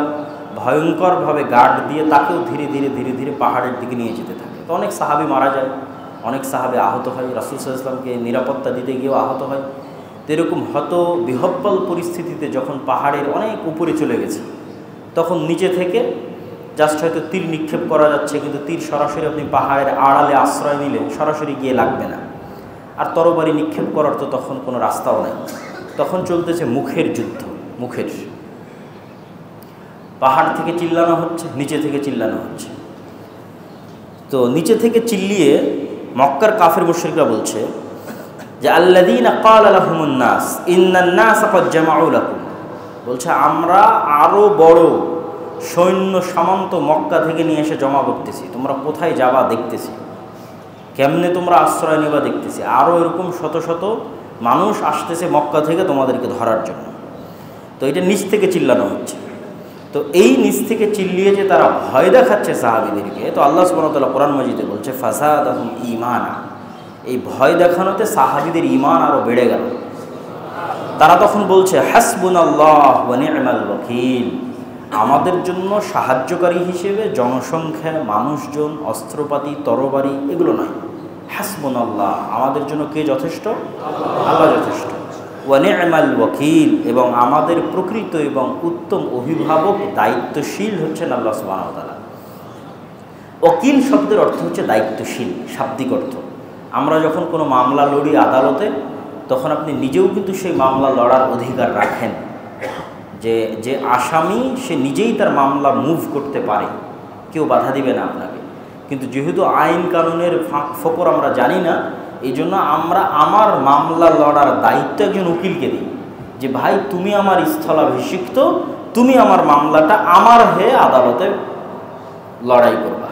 Speaker 1: ভয়ঙ্করভাবে গার্ড দিয়ে তাকেও ধীরে ধীরে ধীরে ধীরে পাহাড়ের দিকে নিয়ে যেতে থাকে। তো অনেক সাহাবী মারা যায়, অনেক সাহাবী আহত হয়, রাসূল সাল্লাল্লাহু আলাইহি ওয়াসাল্লামকে নিরাপত্তা দিতে গিয়েও আহত হয়। তো এরকম হত বিহব্বল পরিস্থিতিতে যখন পাহাড়ের অনেক উপরে চলে গেছে, তখন নিচে থেকে জাস্ট হয়তো তীর নিক্ষেপ করা যাচ্ছে, কিন্তু তীর সরাসরি আপনি পাহাড়ের আড়ালে আশ্রয় নিলে সরাসরি গিয়ে লাগবে না। আর তরবারি নিক্ষেপ করার তো তখন কোনো রাস্তাও নাই, তখন চলতেছে মুখের যুদ্ধ। মুখের পাহাড় থেকে চিল্লানো হচ্ছে, নিচে থেকে চিল্লানো হচ্ছে। তো নিচে থেকে চিল্লিয়ে মক্কার কাফের মুশরিকরা বলছে যে আল্লাযীনা ক্বালা লাহুমুন নাস ইন্নান নাসা ক্বাদ জামাউ লাকুম, বলছে আমরা আরও বড় সৈন্য সামন্ত মক্কা থেকে নিয়ে এসে জমা করতেছি, তোমরা কোথায় যাবা দেখতেছি, কেমনে তোমরা আশ্রয় নেবা দেখতেছি, আরও এরকম শত শত মানুষ আসতেছে মক্কা থেকে তোমাদেরকে ধরার জন্য। তো এটা নিচ থেকে চিল্লানো হচ্ছে। তো এই নিচ থেকে চিল্লিয়ে যে তারা ভয় দেখাচ্ছে সাহাবীদেরকে, তো আল্লাহ সুবহানাহু ওয়া তাআলা কোরআন মাজিদে বলছে ফাযাদাহুম ঈমানা, এই ভয় দেখানোতে সাহাবীদের ঈমান আরও বেড়ে গেল। তারা তখন বলছে হাসবুনাল্লাহ ওয়া নি'মাল ওয়াকিল, আমাদের জন্য সাহায্যকারী হিসেবে জনসংখ্যা, মানুষজন, অস্ত্রপাতি, তরবারি এগুলো নয়, হাসবুনাল্লাহ, আমাদের জন্য কে যথেষ্ট? আল্লাহ যথেষ্ট। ওয়া নি'মাল ওয়াকিল, এবং আমাদের প্রকৃত এবং উত্তম অভিভাবক, দায়িত্বশীল হচ্ছেন আল্লাহ সুবহানাহু ওয়া তাআলা। ওয়াকিল শব্দের অর্থ হচ্ছে দায়িত্বশীল, শাব্দিক অর্থ। আমরা যখন কোনো মামলা লড়ি আদালতে, তখন আপনি নিজেও কিন্তু সেই মামলা লড়ার অধিকার রাখেন, যে আসামি সে নিজেই তার মামলা মুভ করতে পারে, কেউ বাধা দিবে না আপনাকে। কিন্তু যেহেতু আইন কানুনের ফকর আমরা জানি না, এই জন্য আমরা আমার মামলা লড়ার দায়িত্ব একজন উকিলকে দিই, যে ভাই তুমি আমার স্থলাভিষিক্ত, তুমি আমার মামলাটা আমার হয়ে আদালতে লড়াই করবা।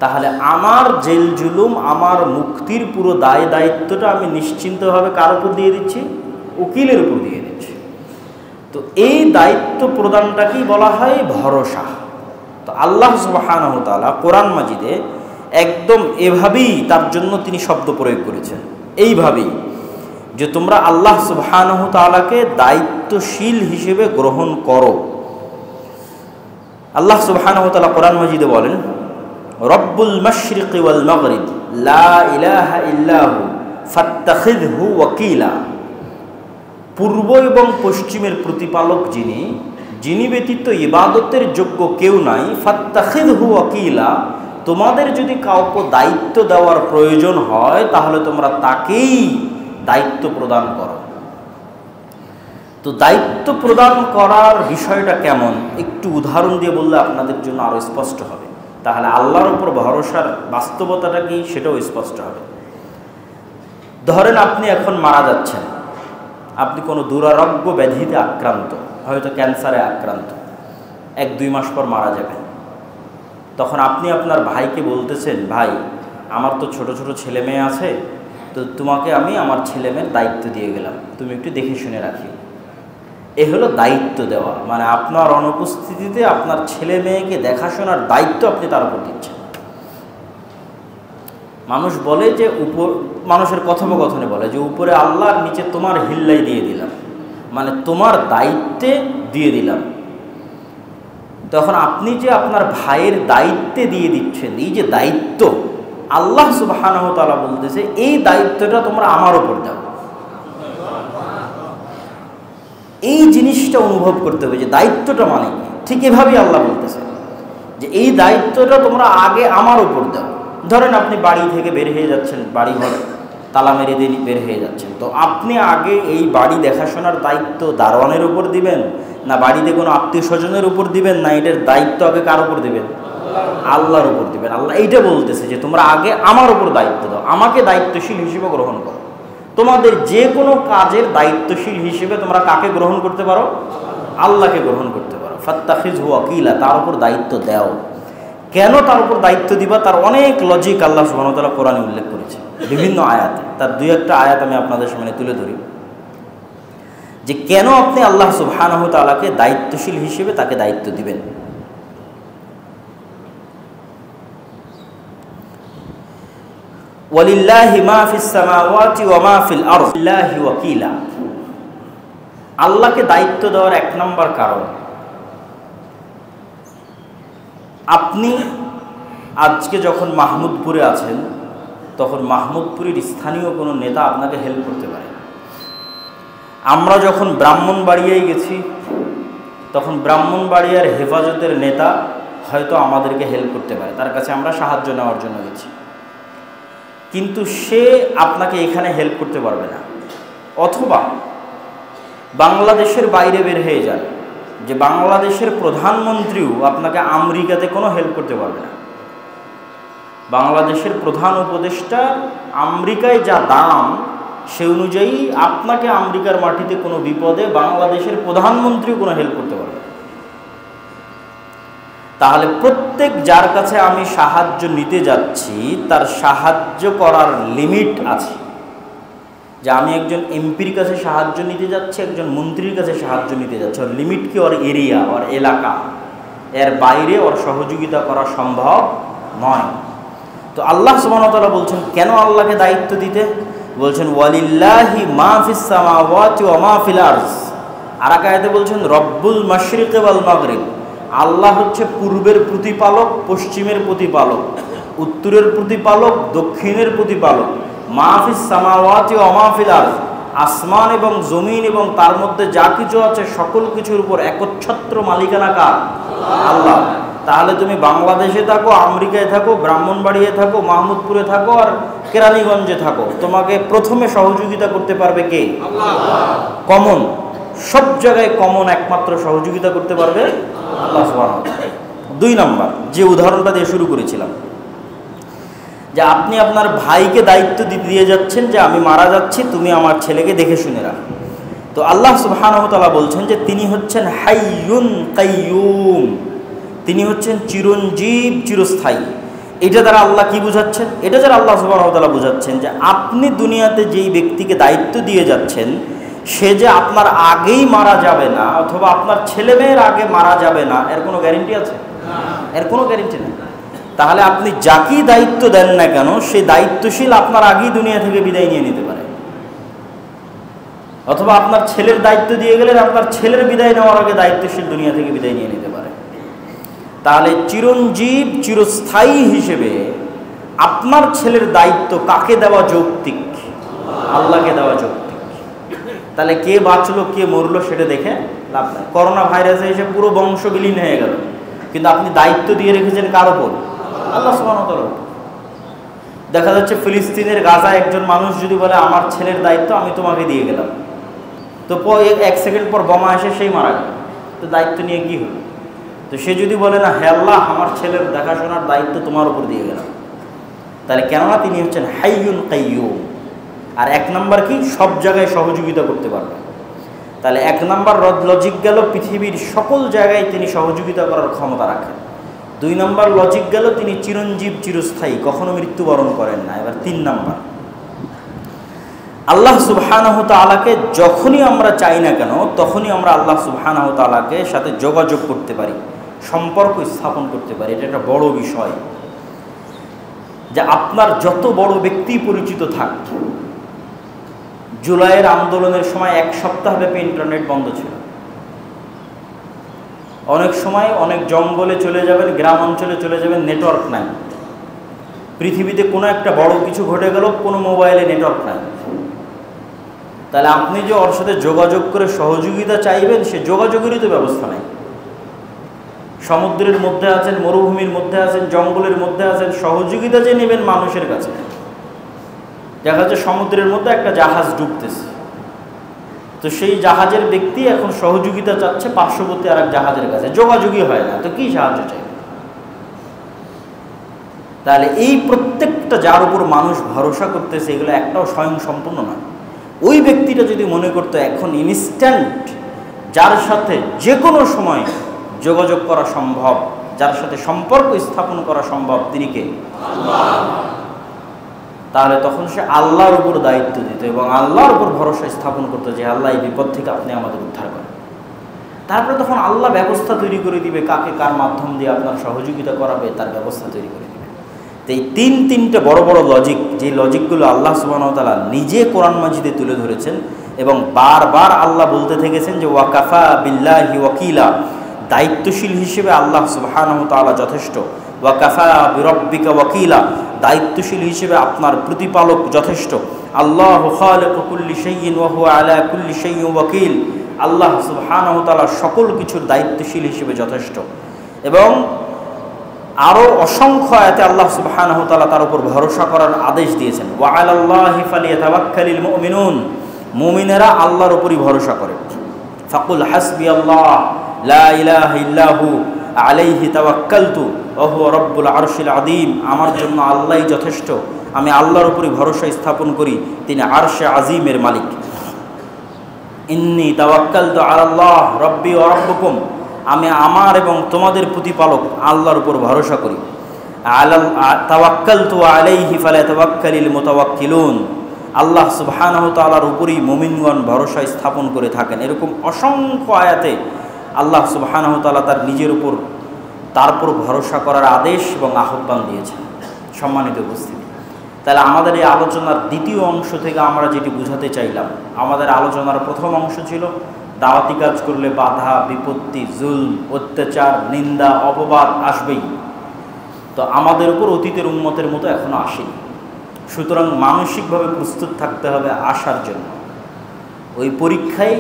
Speaker 1: তাহলে আমার জেল জুলুম, আমার মুক্তির পুরো দায় দায়িত্বটা আমি নিশ্চিন্তভাবে কার উপর দিয়ে দিচ্ছি? উকিলের উপর দিয়ে দিচ্ছি। তো এই দায়িত্ব প্রদানটাকেই বলা হয় ভরসা। তো আল্লাহ সুবহানাহু ওয়া তাআলা কোরআন মাজিদে একদম এভাবেই তার জন্য তিনি শব্দ প্রয়োগ করেছেন, এইভাবেই যে তোমরা আল্লাহ সুবহানাহু তাআলাকে দায়িত্বশীল হিসেবে গ্রহণ করো। আল্লাহ সুবহানাহু তাআলা কোরআন মাজিদে বলেন, রব্বুল মাশরিকি ওয়াল মাগরিব লা ইলাহা ইল্লাহু ফাত্তাখিযহু ওয়াকিলা। পূর্ব এবং পশ্চিমের প্রতিপালক যিনি, যিনি ব্যতীত ইবাদতের যোগ্য কেউ নাই। ফাত্তাখিযহু ওয়াকিলা, তোমাদের যদি কাউকে দায়িত্ব দেওয়ার প্রয়োজন হয় তাহলে তোমরা তাকেই দায়িত্ব প্রদান করো। তো দায়িত্ব প্রদান করার বিষয়টা কেমন একটু উদাহরণ দিয়ে বললে আপনাদের জন্য আরও স্পষ্ট হবে, তাহলে আল্লাহর উপর ভরসার বাস্তবতাটা কি সেটাও স্পষ্ট হবে। ধরেন আপনি এখন মারা যাচ্ছেন, আপনি কোনো দুরারোগ্য ব্যাধিতে আক্রান্ত, হয়তো ক্যান্সারে আক্রান্ত, 1-2 মাস পর মারা যাবেন। তখন আপনি আপনার ভাইকে বলতেছেন, ভাই আমার তো ছোট ছোট ছেলে মেয়ে আছে, তো তোমাকে আমি আমার ছেলে মেয়ের দায়িত্ব দিয়ে গেলাম, তুমি একটু দেখে শুনে রাখিও। এ হলো দায়িত্ব দেওয়া, মানে আপনার অনুপস্থিতিতে আপনার ছেলে মেয়েকে দেখাশোনার দায়িত্ব আপনি তার উপর দিচ্ছেন। মানুষ বলে যে মানুষের কথোপকথনে বলে যে উপরে আল্লাহর নিচে তোমার হিল্লাই দিয়ে দিলাম, মানে তোমার দায়িত্বে দিয়ে দিলাম। তখন আপনি যে আপনার ভাইয়ের দায়িত্বে দিয়ে দিচ্ছেন, এই যে দায়িত্ব, আল্লাহ সুবহানাহু ওয়া তাআলা বলতেছে এই দায়িত্বটা তোমরা আমার উপর দাও। এই জিনিসটা অনুভব করতে হবে যে দায়িত্বটা মানে কি। ঠিক এভাবেই আল্লাহ বলতেছে যে এই দায়িত্বটা তোমরা আগে আমার উপর দাও। ধরেন আপনি বাড়ি থেকে বের হয়ে যাচ্ছেন, বাড়ি ঘর তালা মেরে দিয়ে বের হয়ে যাচ্ছেন, তো আপনি আগে এই বাড়ি দেখাশোনার দায়িত্ব দারোয়ানের উপর দিবেন, না বাড়িতে কোনো আত্মীয় স্বজনের উপর দিবেন, না এটার দায়িত্ব আগে কার উপর দিবেন? আল্লাহর উপর দিবেন। আল্লাহ এইটা বলতেছে যে তোমরা আগে আমার উপর দায়িত্ব দাও, আমাকে দায়িত্বশীল হিসেবে গ্রহণ করো। তোমাদের যে কোনো কাজের দায়িত্বশীল হিসেবে তোমরা কাকে গ্রহণ করতে পারো? আল্লাহকে গ্রহণ করতে পারো। ফাত্তাখিযহু ওয়াকিলা, তার উপর দায়িত্ব দাও। কেন তার উপর দায়িত্ব দিবা, তার অনেক লজিক আল্লাহ সুবহানাহু ওয়া তাআলা কোরআনে উল্লেখ করেছে বিভিন্ন আয়াতে। তার 2-1টা আয়াত আমি আপনাদের সামনে তুলে ধরি যে কেন আপনি আল্লাহ সুবহানাহু ওয়া তাআলাকে দায়িত্বশীল হিসেবে তাকে দায়িত্ব দিবেন। ওয়ালিল্লাহি মা ফিস সামাওয়াতি ওয়া মা ফিল আরদ লিল্লাহি ওয়াকিলা। আল্লাহকে দায়িত্ব দেওয়ার 1 নম্বর কারণ, আপনি আজকে যখন মাহমুদপুরে আছেন তখন মাহমুদপুরের স্থানীয় কোনো নেতা আপনাকে হেল্প করতে পারে। আমরা যখন ব্রাহ্মণবাড়িয়ায় গেছি তখন ব্রাহ্মণবাড়িয়ার হেফাজতের নেতা হয়তো আমাদেরকে হেল্প করতে পারে, তার কাছে আমরা সাহায্য নেওয়ার জন্য গেছি, কিন্তু সে আপনাকে এখানে হেল্প করতে পারবে না। অথবা বাংলাদেশের বাইরে বের হয়ে যান, যে বাংলাদেশের প্রধানমন্ত্রীও আপনাকে আমেরিকাতে কোনো হেল্প করতে পারবে না। বাংলাদেশের প্রধান উপদেষ্টা আমেরিকায় যা দাম, সে অনুযায়ী আপনাকে আমেরিকার মাটিতে কোনো বিপদে বাংলাদেশের প্রধানমন্ত্রীও কোনো হেল্প করতে পারবে না। তাহলে প্রত্যেক যার কাছে আমি সাহায্য নিতে যাচ্ছি তার সাহায্য করার লিমিট আছে। যে আমি একজন এমপির কাছে সাহায্য নিতে যাচ্ছি, একজন মন্ত্রীর কাছে সাহায্য নিতে যাচ্ছি, ওর লিমিট কি? ওর এরিয়া, ওর এলাকা, এর বাইরে ওর সহযোগিতা করা সম্ভব নয়। তো আল্লাহ সুবহানাহু ওয়া তাআলা বলছেন কেন আল্লাহকে দায়িত্ব দিতে, বলছেন ওয়ালিল্লাহি মা ফিস সামাওয়াতি ওয়া মা ফিল আরদ। আর এক আয়াতে বলছেন রব্বুল মাশরিকি ওয়াল মাগরিব। আল্লাহ হচ্ছে পূর্বের প্রতিপালক, পশ্চিমের প্রতিপালক, উত্তরের প্রতিপালক, দক্ষিণের প্রতিপালক। মা ফিস সামাওয়াতি ওয়া মা ফিল আরদ, আসমান এবং জমিন এবং তার মধ্যে যা কিছু আছে সকল কিছুর উপর একচ্ছত্র মালিকানা কার? আল্লাহ। তাহলে তুমি বাংলাদেশে থাকো, আমেরিকায় থাকো, ব্রাহ্মণবাড়িয়ায় থাকো, মাহমুদপুরে থাকো আর কেরানীগঞ্জে থাকো, তোমাকে প্রথমে সহযোগিতা করতে পারবে কে? আল্লাহ। কমন, সব জায়গায় কমন একমাত্র সহযোগিতা করতে পারবে আল্লাহ সুবহানাহু ওয়া তাআলা। 2 নম্বর যে উদাহরণটা দিয়ে শুরু করেছিলাম, যে আপনি আপনার ভাইকে দায়িত্ব দিয়ে যাচ্ছেন যে আমি মারা যাচ্ছি, তুমি আমার ছেলেকে দেখে শুনে রাখো। তো আল্লাহ সুবহানাহু ওয়া তাআলা বলছেন যে তিনি হচ্ছেন হাইয়ুন কাইয়ুম, তিনি হচ্ছেন চিরঞ্জীব, চিরস্থায়ী। এটা দ্বারা আল্লাহ কি বুঝাচ্ছেন? এটা দ্বারা আল্লাহ সুবহানাহু ওয়া তাআলা বুঝাচ্ছেন যে আপনি দুনিয়াতে যেই ব্যক্তিকে দায়িত্ব দিয়ে যাচ্ছেন সে যে আপনার আগেই মারা যাবে না, অথবা আপনার ছেলে মেয়ের আগে মারা যাবে না, এর কোনো গ্যারেন্টি আছে? এর কোনো গ্যারেন্টি নেই। তাহলে আপনি যাকেই দায়িত্ব দেন না কেন, সে দায়িত্বশীল আপনার আগেই দুনিয়া থেকে বিদায় নিয়ে নিতে পারে। অথবা আপনার ছেলের দায়িত্ব দিয়ে গেলেন, আপনার ছেলের বিদায় নেওয়ার আগে দায়িত্বশীল দুনিয়া থেকে বিদায় নিয়ে নিতে পারে। তাহলে চিরঞ্জীব চিরস্থায়ী হিসেবে আপনার ছেলের দায়িত্ব কাকে দেওয়া যৌক্তিক? আল্লাহকে দেওয়া যৌক্তিক। তাহলে কে বাঁচলো কে মরলো সেটা দেখে লাভ নাই। করোনা ভাইরাসে এসে পুরো বংশ বিলীন হয়ে গেল, কিন্তু আপনি দায়িত্ব দিয়ে রেখেছেন কার ওপর? আল্লাহ সুবহানাহু ওয়া তাআলার উপর। দেখা যাচ্ছে ফিলিস্তিনের গাজা একজন মানুষ যদি বলে আমার ছেলের দায়িত্ব আমি তোমাকে দিয়ে গেলাম, তো 1 সেকেন্ড পর বোমা এসে সেই মারা গেল, তো দায়িত্ব নিয়ে কি হলো? তো সে যদি বলে না হে আল্লাহ আমার ছেলের দেখাশোনার দায়িত্ব তোমার উপর দিয়ে গেলাম, তাহলে কেননা তিনি হচ্ছেন হাইয়ুন কাইয়ুম। আর 1 নাম্বার কি? সব জায়গায় সহযোগিতা করতে পারবে। তাহলে 1 নাম্বার লজিক গেল পৃথিবীর সকল জায়গায় তিনি সহযোগিতা করার ক্ষমতা রাখেন। 2 নাম্বার লজিক গেল তিনি চিরঞ্জীব চিরস্থায়ী, কখনো মৃত্যুবরণ করেন না। এবার 3 নাম্বার, আল্লাহ সুবহানাহু তাআলাকে যখনই আমরা চাই না কেন তখনই আমরা আল্লাহ সুবহানাহু তাআলাকে সাথে যোগাযোগ করতে পারি, সম্পর্ক স্থাপন করতে পারি। এটা একটা বড় বিষয়, যে আপনার যত বড় ব্যক্তি পরিচিত থাক, জুলাইয়ের আন্দোলনের সময় 1 সপ্তাহ ব্যাপী ইন্টারনেট বন্ধ ছিল। অনেক সময় অনেক জঙ্গলে চলে যাবেন, গ্রাম অঞ্চলে চলে যাবেন, নেটওয়ার্ক নাই। পৃথিবীতে কোনো একটা বড় কিছু ঘটে গেল, কোনো মোবাইলে নেটওয়ার্ক নাই। তাহলে আপনি যে ওর সাথে যোগাযোগ করে সহযোগিতা চাইবেন, সে যোগাযোগেরই তো ব্যবস্থা নেই। সমুদ্রের মধ্যে আছেন, মরুভূমির মধ্যে আছেন, জঙ্গলের মধ্যে আছেন, সহযোগিতা যে নেবেন মানুষের কাছে। দেখা যাচ্ছে সমুদ্রের মধ্যে একটা জাহাজ ডুবতেছে, তো সেই জাহাজের ব্যক্তি এখন সহযোগিতা চাচ্ছে পার্শ্ববর্তী আর এক জাহাজের কাছে, যোগাযোগই হয় না, তো কি সাহায্য চাই? তাহলে এই প্রত্যেকটা যার উপর মানুষ ভরসা করতেছে, এগুলো একটাও স্বয়ং সম্পূর্ণ নয়। ওই ব্যক্তিটা যদি মনে করতো এখন ইনস্ট্যান্ট যার সাথে যে কোনো সময় যোগাযোগ করা সম্ভব, যার সাথে সম্পর্ক স্থাপন করা সম্ভব, তিনি কে? আল্লাহ। তাহলে তখন সে আল্লাহর উপর দায়িত্ব দিত এবং আল্লাহর উপর ভরসা স্থাপন করতো যে আল্লাহ এই বিপদ থেকে আপনি আমাদের উদ্ধার করেন। তারপরে তখন আল্লাহ ব্যবস্থা তৈরি করে দিবে, কাকে কার মাধ্যম দিয়ে আপনার সহযোগিতা করাবে তার ব্যবস্থা তৈরি করে দিবে। তো এই তিনটে বড় বড় লজিক, যে লজিকগুলো আল্লাহ সুবহানাহু ওয়া তাআলা নিজে কোরআন মাজিদে তুলে ধরেছেন এবং বারবার আল্লাহ বলতে থেকেছেন যে ওয়াকাফা বিল্লাহি ওয়াকিলা, দায়িত্বশীল হিসেবে আল্লাহ সুবহানাহু ওয়া তাআলা যথেষ্ট। ওয়াকাফা বিরব্বিকা ওয়াকিলা, দায়িত্বশীল হিসেবে আপনার প্রতিপালক যথেষ্ট। আল্লাহু খালিকু কুল্লি শাইইন ওয়া হুয়া আলা কুল্লি শাইইন ওয়াকিল, আল্লাহ সুবহানাহু ওয়া তাআলা সকল কিছুর দায়িত্বশীল হিসেবে যথেষ্ট। এবং আরও অসংখ্য আয়াতে আল্লাহ সুবহানাহু ওয়া তাআলা তার উপর ভরসা করার আদেশ দিয়েছেন। ওয়া আলাল্লাহি ফালিয়াতাওয়াক্কালিল মুমিনুন, মুমিনেরা আল্লাহর উপরই ভরসা করে। ফাকুল হাসবিয়াল্লাহ লা ইলাহা ইল্লাহু আলাইহি তাওয়াক্কালতু ওয়া হুয়া রাব্বুল আরশিল আযীম, আমার জন্য আল্লাহই যথেষ্ট, আমি আল্লাহর উপরই ভরসা স্থাপন করি, তিনি আরশে আযীমের মালিক। ইন্নী তাওয়াক্কালতু আলাল্লাহ রাব্বি ওয়া রাব্বুকুম, আমি আমার এবং তোমাদের প্রতিপালক আল্লাহর উপর ভরসা করি। তাওয়াক্কালতু আলাইহি ফালাতাওয়াক্কালিল মুতাওয়াক্কিলুন, আল্লাহ সুবহানাহু ওয়া তাআলার উপরই মুমিনগণ ভরসা স্থাপন করে থাকেন। এরকম অসংখ্য আয়াতে আল্লাহ সুবহানাহু ওয়া তাআলা তার নিজের উপর তারপর ভরসা করার আদেশ এবং আহ্বান দিয়েছেন। সম্মানিত উপস্থিতি, তাহলে আমাদের এই আলোচনার দ্বিতীয় অংশ থেকে আমরা যেটি বুঝাতে চাইলাম, আমাদের আলোচনার প্রথম অংশ ছিল দাওয়াতি কাজ করলে বাধা বিপত্তি, জুলম, অত্যাচার, নিন্দা, অপবাদ আসবেই। তো আমাদের উপর অতীতের উম্মতের মতো এখনো আসেনি, সুতরাং মানসিকভাবে প্রস্তুত থাকতে হবে আসার জন্য, ওই পরীক্ষায়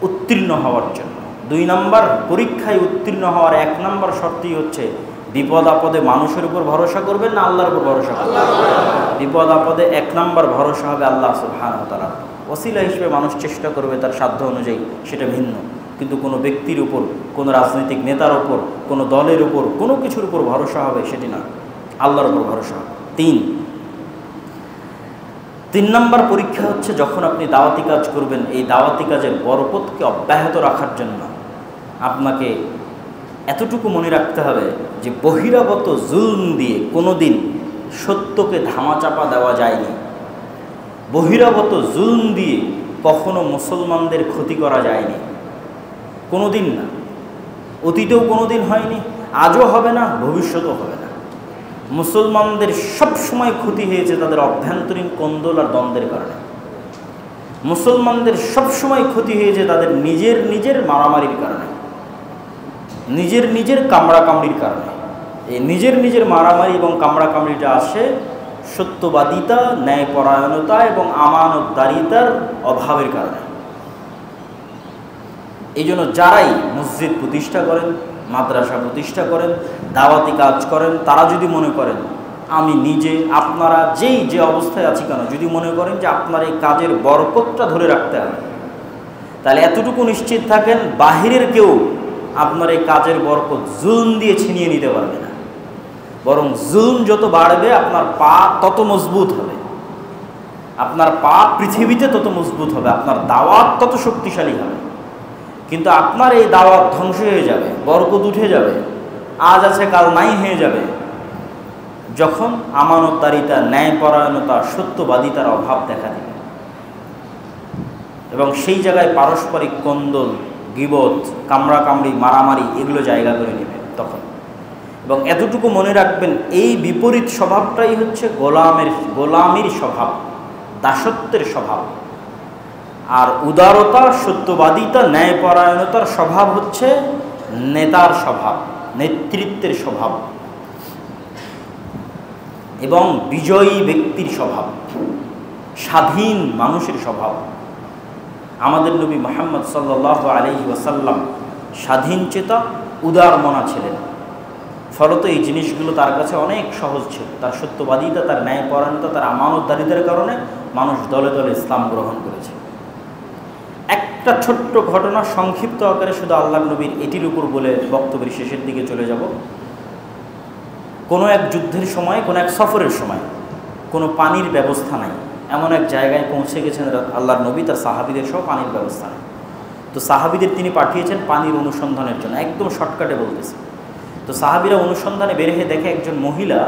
Speaker 1: উত্তীর্ণ হওয়ার জন্য। 2 নাম্বার, পরীক্ষায় উত্তীর্ণ হওয়ার 1 নাম্বার শর্তই হচ্ছে বিপদ আপদে মানুষের উপর ভরসা করবেন না আল্লাহর উপর ভরসা করবেন? বিপদ আপদে 1 নাম্বার ভরসা হবে আল্লাহ সুবহানাহু ওয়া তাআলা। ওসিলা হিসেবে মানুষ চেষ্টা করবে তার সাধ্য অনুযায়ী, সেটা ভিন্ন, কিন্তু কোনো ব্যক্তির উপর, কোনো রাজনৈতিক নেতার উপর, কোনো দলের উপর, কোনো কিছুর উপর ভরসা হবে সেটি না, আল্লাহর উপর ভরসা হবে। 3 নাম্বার পরীক্ষা হচ্ছে যখন আপনি দাওয়াতি কাজ করবেন, এই দাওয়াতি কাজের বরকতকে অব্যাহত রাখার জন্য আপনাকে এতটুকু মনে রাখতে হবে যে বহিরাগত জুলম দিয়ে কোনো দিন সত্যকে ধামাচাপা দেওয়া যায়নি, বহিরাগত জুলম দিয়ে কখনো মুসলমানদের ক্ষতি করা যায়নি, কোনো দিন না, অতীতেও কোনো দিন হয়নি, আজও হবে না, ভবিষ্যতেও হবে না। মুসলমানদের সব সময় ক্ষতি হয়েছে তাদের অভ্যন্তরীণ কোন্দল আর দ্বন্দ্বের কারণে। মুসলমানদের সবসময় ক্ষতি হয়েছে তাদের নিজের নিজের মারামারির কারণে, নিজের নিজের কামড়াকামড়ির কারণে। এই নিজের নিজের মারামারি এবং কামড়াকামড়িটা আসে সত্যবাদিতা, ন্যায়পরায়ণতা এবং আমানতদারিতার অভাবের কারণে। এই জন্য যারাই মসজিদ প্রতিষ্ঠা করেন, মাদ্রাসা প্রতিষ্ঠা করেন, দাওয়াতি কাজ করেন, তারা যদি মনে করেন আমি নিজে, আপনারা যে অবস্থায় আছি কেন, যদি মনে করেন যে আপনার এই কাজের বরকতটা ধরে রাখতে হবে, তাহলে এতটুকু নিশ্চিত থাকেন বাহিরের কেউ আপনার এই কাজের বরকত জুলুম দিয়ে ছিনিয়ে নিতে পারবে না। বরং জুলুম যত বাড়বে আপনার পা তত মজবুত হবে, আপনার পা পৃথিবীতে তত মজবুত হবে, আপনার দাওয়াত তত শক্তিশালী হবে। কিন্তু আপনার এই দাওয়াত ধ্বংস হয়ে যাবে, বরকত উঠে যাবে, আজ আছে কাল নাই হয়ে যাবে, যখন আমানতদারিতা, ন্যায়পরায়ণতা, সত্যবাদিতার অভাব দেখা দেবে এবং সেই জায়গায় পারস্পরিক কন্দল, গীবত, কামড়াকামড়ি, মারামারি এগুলো জায়গা করে নেবে তখন। এবং এতটুকু মনে রাখবেন, এই বিপরীত স্বভাবটাই হচ্ছে গোলামির স্বভাব, দাসত্বের স্বভাব। আর উদারতা, সত্যবাদিতা, ন্যায়পরায়ণতার স্বভাব হচ্ছে নেতার স্বভাব, নেতৃত্বের স্বভাব এবং বিজয়ী ব্যক্তির স্বভাব, স্বাধীন মানুষের স্বভাব। আমাদের নবী মুহাম্মদ সাল্লাল্লাহু আলাইহি ওয়াসাল্লাম স্বাধীনচেতা, উদারমনা ছিলেন। ফলত এই জিনিসগুলো তার কাছে অনেক সহজ ছিল। তার সত্যবাদিতা, তার ন্যায়পরায়ণতা, তার আমানতদারিতার কারণে মানুষ দলে দলে ইসলাম গ্রহণ করেছে। একটা ছোট্ট ঘটনা সংক্ষিপ্ত আকারে শুধু আল্লাহর নবীর এটির উপর বলে বক্তব্যের শেষের দিকে চলে যাব। কোনো এক যুদ্ধের সময়, কোনো এক সফরের সময় কোনো পানির ব্যবস্থা নাই, এমন এক জায়গায় পৌঁছে গেছেন আল্লাহর নবী, তার সাহাবীদের সহ পানির ব্যবস্থা নেই। তো সাহাবীদের তিনি পাঠিয়েছেন পানির অনুসন্ধানের জন্য, একদম শর্টকাটে বলতেছে। তো সাহাবীরা অনুসন্ধানে বের হয়ে দেখে একজন মহিলা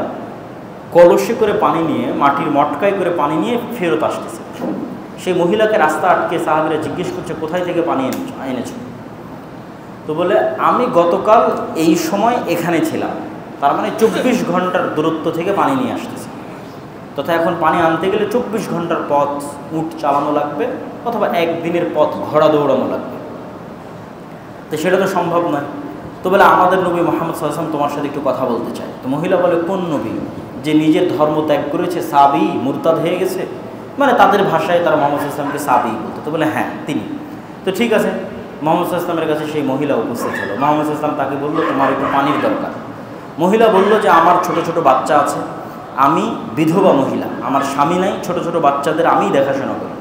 Speaker 1: কলসে করে পানি নিয়ে, মাটির মটকায় করে পানি নিয়ে ফেরত আসতেছে। সেই মহিলাকে রাস্তা আটকে সাহাবীরা জিজ্ঞেস করছে, কোথায় থেকে পানি এনেছো? তো বলে, আমি গতকাল এই সময় এখানে ছিলাম। তার মানে 24 ঘন্টার দূরত্ব থেকে পানি নিয়ে আসতেছে। তথা এখন পানি আনতে গেলে 24 ঘন্টার পথ উট চালানো লাগবে, অথবা একদিনের পথ ঘোড়া দৌড়ানো লাগবে। তো সেটা তো সম্ভব নয়। তো বলে, আমাদের নবী মুহাম্মদ সাল্লাল্লাহু আলাইহি ওয়াসাল্লাম তোমার সাথে একটু কথা বলতে চায়। তো মহিলা বলে, কোন নবী? যে নিজের ধর্ম ত্যাগ করেছে, সাবি, মুরতাদ হয়ে গেছে, মানে তাদের ভাষায় তারা মুহাম্মদ সাল্লাল্লাহু আলাইহি ওয়াসাল্লামকে সাবি বলতো। তো বলে, হ্যাঁ তিনি। তো ঠিক আছে, মুহাম্মদ সাল্লাল্লাহু আলাইহি ওয়াসাল্লামের কাছে সেই মহিলা উপস্থিত হলো। মুহাম্মদ সাল্লাল্লাহু আলাইহি ওয়াসাল্লাম তাকে বললো, তোমার একটু পানির দরকার। মহিলা বলল যে আমার ছোট ছোট বাচ্চা আছে, আমি বিধবা মহিলা, আমার স্বামী নাই, ছোট ছোট বাচ্চাদের আমিই দেখাশোনা করি,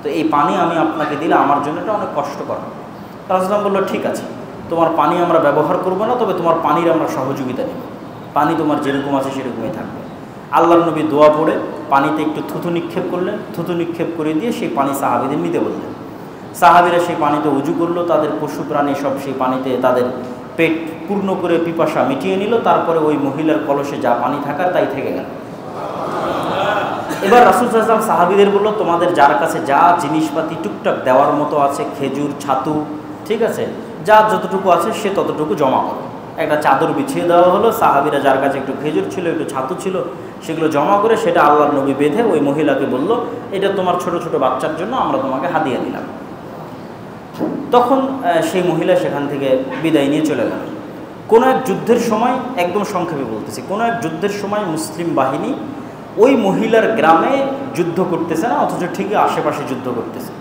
Speaker 1: তো এই পানি আমি আপনাকে দিলে আমার জন্য এটা অনেক কষ্টকর। রাসূলুল্লাহ বলল, ঠিক আছে, তোমার পানি আমরা ব্যবহার করবো না, তবে তোমার পানির আমরা সহযোগিতা নেব, পানি তোমার যেরকম আছে সেরকমই থাকবে। আল্লাহর নবী দোয়া পড়ে পানিতে একটু থুতু নিক্ষেপ করলেন, থুতু নিক্ষেপ করে দিয়ে সেই পানি সাহাবীদের নিতে বললেন। সাহাবীরা সেই পানিতে উজু করলো, তাদের পশু প্রাণী সব সেই পানিতে তাদের পেট পূর্ণ করে পিপাসা মিটিয়ে নিল। তারপরে ওই মহিলার কলসে যা পানি থাকার তাই থেকে গেল। এবার রাসূল সাল্লাল্লাহু আলাইহি ওয়াসাল্লাম সাহাবীদের বলল, তোমাদের যার কাছে যা জিনিসপাতি টুকটাক দেওয়ার মতো আছে, খেজুর, ছাতু, ঠিক আছে, যা যতটুকু আছে সে ততটুকু জমা করো। একটা চাদর বিছিয়ে দেওয়া হলো, সাহাবীরা যার কাছে একটু খেজুর ছিল, একটু ছাতু ছিল, সেগুলো জমা করে সেটা আল্লাহর নবী বেঁধে ওই মহিলাকে বলল, এটা তোমার ছোট ছোট বাচ্চার জন্য আমরা তোমাকে হাদিয়া দিলাম। তখন সেই মহিলা সেখান থেকে বিদায় নিয়ে চলে গেল। কোনো এক যুদ্ধের সময়, একদম সংক্ষেপে বলতেছি, কোনো এক যুদ্ধের সময় মুসলিম বাহিনী ওই মহিলার গ্রামে যুদ্ধ করতেছে না, অথচ ঠিকই আশেপাশে যুদ্ধ করতেছে।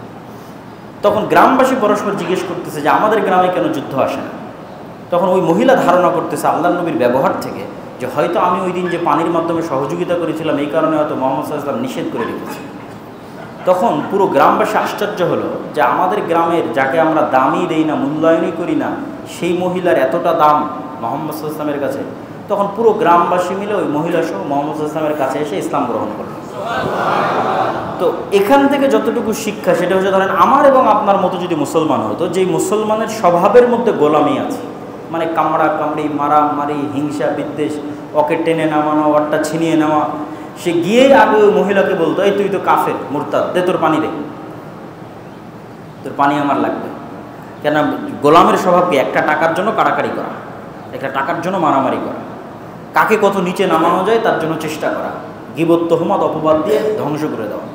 Speaker 1: তখন গ্রামবাসী পরস্পর জিজ্ঞেস করতেছে যে আমাদের গ্রামে কেন যুদ্ধ আসে না। তখন ওই মহিলা ধারণা করতেছে আল্লাহর নবীর ব্যবহার থেকে যে হয়তো আমি ওই দিন যে পানির মাধ্যমে সহযোগিতা করেছিলাম এই কারণে হয়তো মুহাম্মদ সাল্লাল্লাহু আলাইহি ওয়াসাল্লাম নিষেধ করে রেখেছে। তখন পুরো গ্রামবাসী আশ্চর্য হলো যে আমাদের গ্রামের যাকে আমরা দামই দেই না, মূল্যায়নই করি না, সেই মহিলার এতটা দাম মুহাম্মদ সাল্লাল্লাহু আলাইহি ওয়াসাল্লামের কাছে। তখন পুরো গ্রামবাসী মিলে ওই মহিলা সহ মুহাম্মদ সাল্লাল্লাহু আলাইহি ওয়াসাল্লামের কাছে এসে ইসলাম গ্রহণ করল। তো এখান থেকে যতটুকু শিক্ষা সেটা হচ্ছে, ধরেন আমার এবং আপনার মতো যদি মুসলমান হতো, যেই মুসলমানের স্বভাবের মধ্যে গোলামি আছে, মানে কামড়া কামড়ি, মারামারি, হিংসা বিদ্বেষ, ওকে টেনে নামানো, ওরটা ছিনিয়ে নেওয়া, সে গিয়েই আগে ওই মহিলাকে বলতো, এই তুই তো কাফের, মুরতাদ, দে তোর পানি দে, তোর পানি আমার লাগবে। কেন? গোলামের স্বভাব কি? একটা টাকার জন্য কাড়াকাড়ি করা, একটা টাকার জন্য মারামারি করা, কাকে কত নিচে নামানো যায় তার জন্য চেষ্টা করা, গীবত, তোহমত, অপবাদ দিয়ে ধ্বংস করে দেওয়া।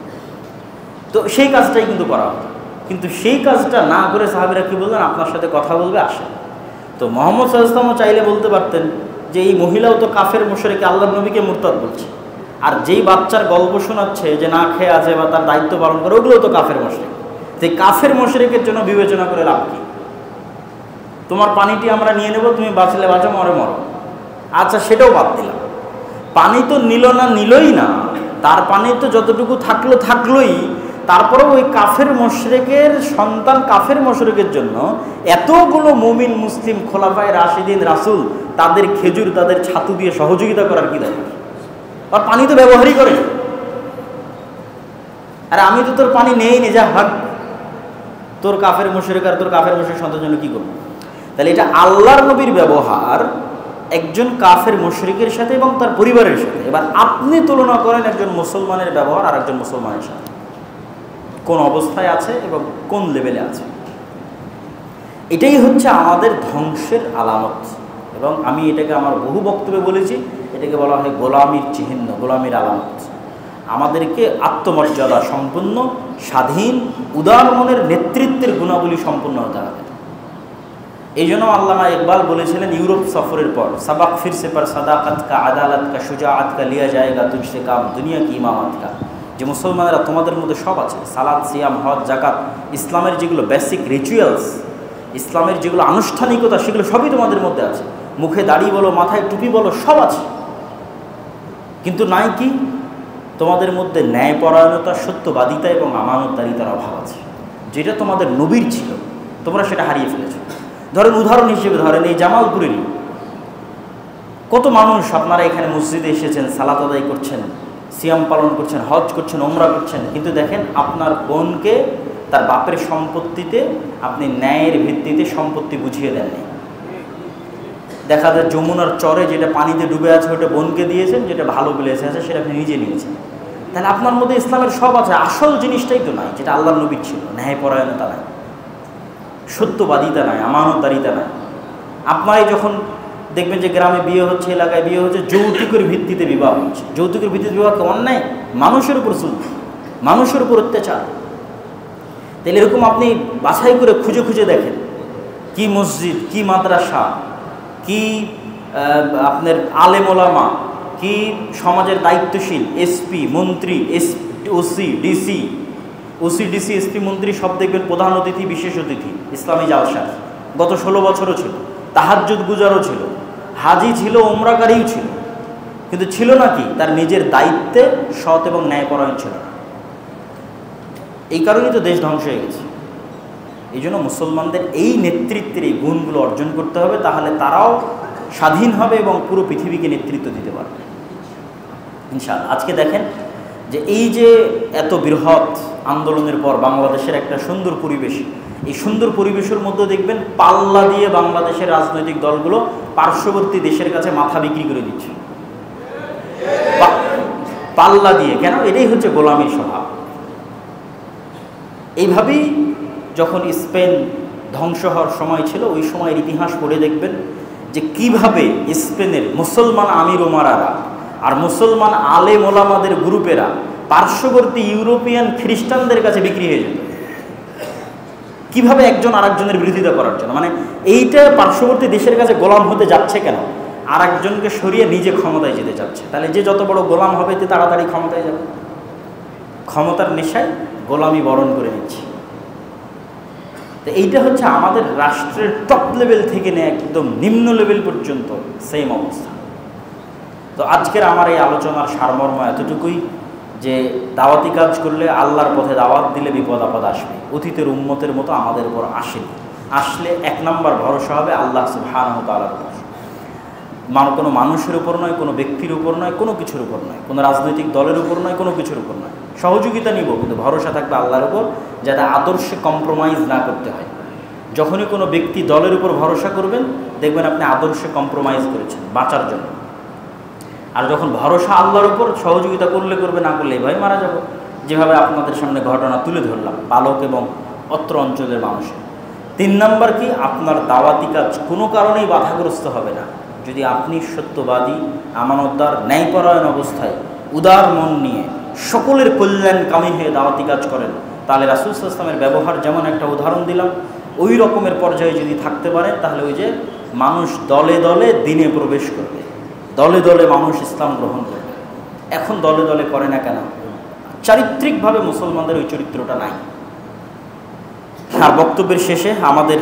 Speaker 1: তো সেই কাজটাই কিন্তু করা হতো। কিন্তু সেই কাজটা না করে সাহাবীরা কি বললেন, আপনার সাথে কথা বলবে, আসেন। তো মুহাম্মদ সাল্লাল্লাহু আলাইহি ওয়াসাল্লাম চাইলে বলতে পারতেন যে এই মহিলাও তো কাফের মুশরিক, আল্লাহর নবীকে মুরতাদ বলছে, আর যেই বাচ্চার গল্প শোনাচ্ছে যে না খেয়ে আছে বা তার দায়িত্ব পালন করে, ওগুলো তো কাফের মুশরিক। তো এই কাফের মুশরিকের জন্য বিবেচনা করে লাভ কি? তোমার পানিটি আমরা নিয়ে নেব, তুমি বাঁচলে বাঁচো, মরে মরো, আচ্ছা সেটাও বাদ দিলাম। পানি তো নিল না, নিলই না, তার পানি তো যতটুকু থাকলোই, তারপরেও ওই কাফের মুশরিকের সন্তান কাফের মুশরিকের জন্য এতগুলো মুমিন মুসলিম খোলাফায়ে রাশিদিন রাসূল তাদের খেজুর তাদের ছাতু দিয়ে সহযোগিতা করার কি দরকার? আর পানি তো ব্যবহারই করে। আর আমি তো তোর পানি নেই নি, যা ভাগ, তোর কাফের মুশরিক আর তোর কাফের মুশরিক সন্তানের জন্য কি করব? তাহলে এটা আল্লাহর নবীর ব্যবহার একজন কাফের মুশরিকের সাথে এবং তার পরিবারের সাথে। এবার আপনি তুলনা করেন একজন মুসলমানের ব্যবহার আর একজন মুসলমানের সাথে, কোন অবস্থায় আছে এবং কোন লেভেলে আছে। এটাই হচ্ছে আমাদের ধ্বংসের আলামত। এবং আমি এটাকে আমার বহু বক্তব্যে বলেছি, এটাকে বলা হয় গোলামির চিহ্ন, গোলামির আলামত। আমাদেরকে আত্মমর্যাদা সম্পন্ন, স্বাধীন, উদার মনের নেতৃত্বের গুণাবলী সম্পন্ন হতে হবে। এই জন্য আল্লামা ইকবাল বলেছিলেন ইউরোপ সফরের পর, সাবাক ফিরসে পর সাদাকাত কা, আদালত কা, শুজাআত কা, লিয়া জায়েগা তুঝসে কাম, দুনিয়া কি ইমামত কা। যে মুসলমানেরা তোমাদের মধ্যে সব আছে, সালাত, সিয়াম, হজ, জাকাত, ইসলামের যেগুলো বেসিক রিচুয়ালস, ইসলামের যেগুলো আনুষ্ঠানিকতা, সেগুলো সবই তোমাদের মধ্যে আছে। মুখে দাড়ি বলো, মাথায় টুপি বলো, সব আছে। কিন্তু নাই কি? তোমাদের মধ্যে ন্যায়পরায়ণতা, সত্যবাদিতা এবং আমানতদারিতার অভাব আছে, যেটা তোমাদের নবীর ছিল, তোমরা সেটা হারিয়ে ফেলেছ। ধরেন, উদাহরণ হিসেবে ধরেন এই জামালপুরেরই কত মানুষ আপনারা এখানে মসজিদে এসেছেন, সালাত আদায় করছেন, সিয়াম পালন করছেন, হজ করছেন, ওমরা করছেন, কিন্তু দেখেন আপনার বোনকে তার বাপের সম্পত্তিতে আপনি ন্যায়ের ভিত্তিতে সম্পত্তি বুঝিয়ে দেননি। দেখা যায় যমুনার চরে যেটা পানিতে ডুবে আছে ওটা বোনকে দিয়েছেন, যেটা ভালো বেলেছে আছে সেটা আপনি নিজে নিয়েছেন। তাহলে আপনার মধ্যে ইসলামের সব আছে, আসল জিনিসটাই তো নাই, যেটা আল্লাহর নবীর ছিল। ন্যায়পরায়ণতা নাই, সত্যবাদিতা নাই, আমানতদারিতা নাই। আপনারাই যখন দেখবেন যে গ্রামে বিয়ে হচ্ছে, এলাকায় বিয়ে হচ্ছে, যৌতুকের ভিত্তিতে বিবাহ হচ্ছে। যৌতুকের ভিত্তিতে বিবাহ কেমন নাই? মানুষের উপর জুলুম, মানুষের উপর অত্যাচার। তাহলে এরকম আপনি বাছাই করে খুঁজে খুঁজে দেখেন, কি মসজিদ, কি মাদ্রাসা, কি আপনার আলেম ওলামা, কি সমাজের দায়িত্বশীল এসপি, মন্ত্রী, ওসি, ডিসি, এসপি, মন্ত্রী সব দেখবেন প্রধান অতিথি, বিশেষ অতিথি ইসলামী জালসা। গত 16 বছরও ছিল, তাহাজ্জুদ গুজারও ছিল, হাজি ছিল, ওমরাকারীও ছিল, কিন্তু ছিল না কি? তার নিজের দায়িত্বে সৎ এবং ন্যায়পরায়ণ ছিল না। এই কারণেই তো দেশ ধ্বংস হয়ে গেছে। এই জন্য মুসলমানদের এই নেতৃত্বের এই গুণগুলো অর্জন করতে হবে, তাহলে তারাও স্বাধীন হবে এবং পুরো পৃথিবীকে নেতৃত্ব দিতে পারবে ইনশাআল্লাহ। আজকে দেখেন যে এই যে এত বৃহৎ আন্দোলনের পর বাংলাদেশের একটা সুন্দর পরিবেশ, এই সুন্দর পরিবেশের মধ্যে দেখবেন পাল্লা দিয়ে বাংলাদেশের রাজনৈতিক দলগুলো পার্শ্ববর্তী দেশের কাছে মাথা বিক্রি করে দিচ্ছে, পাল্লা দিয়ে। কেন? এটাই হচ্ছে গোলামীর স্বভাব। এইভাবেই যখন স্পেন ধ্বংস হওয়ার সময় ছিল, ওই সময়ের ইতিহাস পড়ে দেখবেন যে কিভাবে স্পেনের মুসলমান আমির ওমারারা আর মুসলমান আলেম ওলামাদের গ্রুপেরা পার্শ্ববর্তী ইউরোপিয়ান খ্রিস্টানদের কাছে বিক্রি হয়ে যেত, কিভাবে একজন আরেকজনের বিরোধিতা করার জন্য। মানে এইটা পার্শ্ববর্তী দেশের কাছে গোলাম হতে যাচ্ছে কেন? আরেকজনকে সরিয়ে নিজে ক্ষমতায় যেতে চাচ্ছে। তাহলে যে যত বড় গোলাম হবে তে তাড়াতাড়ি ক্ষমতায় যাবে। ক্ষমতার নেশায় গোলামি বরণ করে নিচ্ছে। তো এইটা হচ্ছে আমাদের রাষ্ট্রের টপ লেভেল থেকে নিয়ে একদম নিম্ন লেভেল পর্যন্ত সেম অবস্থা। তো আজকের আমার এই আলোচনার সারমর্ম এতটুকুই যে দাওয়াতি কাজ করলে, আল্লাহর পথে দাওয়াত দিলে বিপদ আপদ আসবে। অতীতের উম্মতের মতো আমাদের উপর আসেনি। আসলে 1 নম্বর ভরসা হবে আল্লাহ সুবহানাহু ওয়া তাআলার উপর। কোনো মানুষের উপর নয়, কোনো ব্যক্তির উপর নয়, কোনো কিছুর উপর নয়, কোনো রাজনৈতিক দলের উপর নয়, কোনো কিছুর উপর নয়। সহযোগিতা নিব, কিন্তু ভরসা থাকবে আল্লাহর উপর, যাতে আদর্শে কম্প্রোমাইজ না করতে হয়। যখনই কোনো ব্যক্তি দলের উপর ভরসা করবেন, দেখবেন আপনি আদর্শে কম্প্রোমাইজ করেছেন বাঁচার জন্য। আর যখন ভরসা আল্লাহর উপর, সহযোগিতা করলে করবে, না করলে এভাবে মারা যাব। যেভাবে আপনাদের সামনে ঘটনা তুলে ধরলাম বালক এবং অত্র অঞ্চলের মানুষের। 3 নম্বর কি? আপনার দাওয়াতি কাজ কোনো কারণেই বাধাগ্রস্ত হবে না যদি আপনি সত্যবাদী, আমানতদার, ন্যায়পরায়ণ অবস্থায় উদার মন নিয়ে সকলের কল্যাণকামী হয়ে দাওয়াতি কাজ করেন, তাহলে রাসূল সাল্লাল্লাহু আলাইহি ওয়াসাল্লামের ব্যবহার যেমন একটা উদাহরণ দিলাম, ওই রকমের পর্যায়ে যদি থাকতে পারেন তাহলে ওই যে মানুষ দলে দলে দিনে প্রবেশ করবে, দলে দলে মানুষ ইসলাম গ্রহণ করবে। এখন দলে দলে করে না কেন? চারিত্রিকভাবে মুসলমানদের ওই চরিত্রটা নাই। আর বক্তব্যের শেষে আমাদের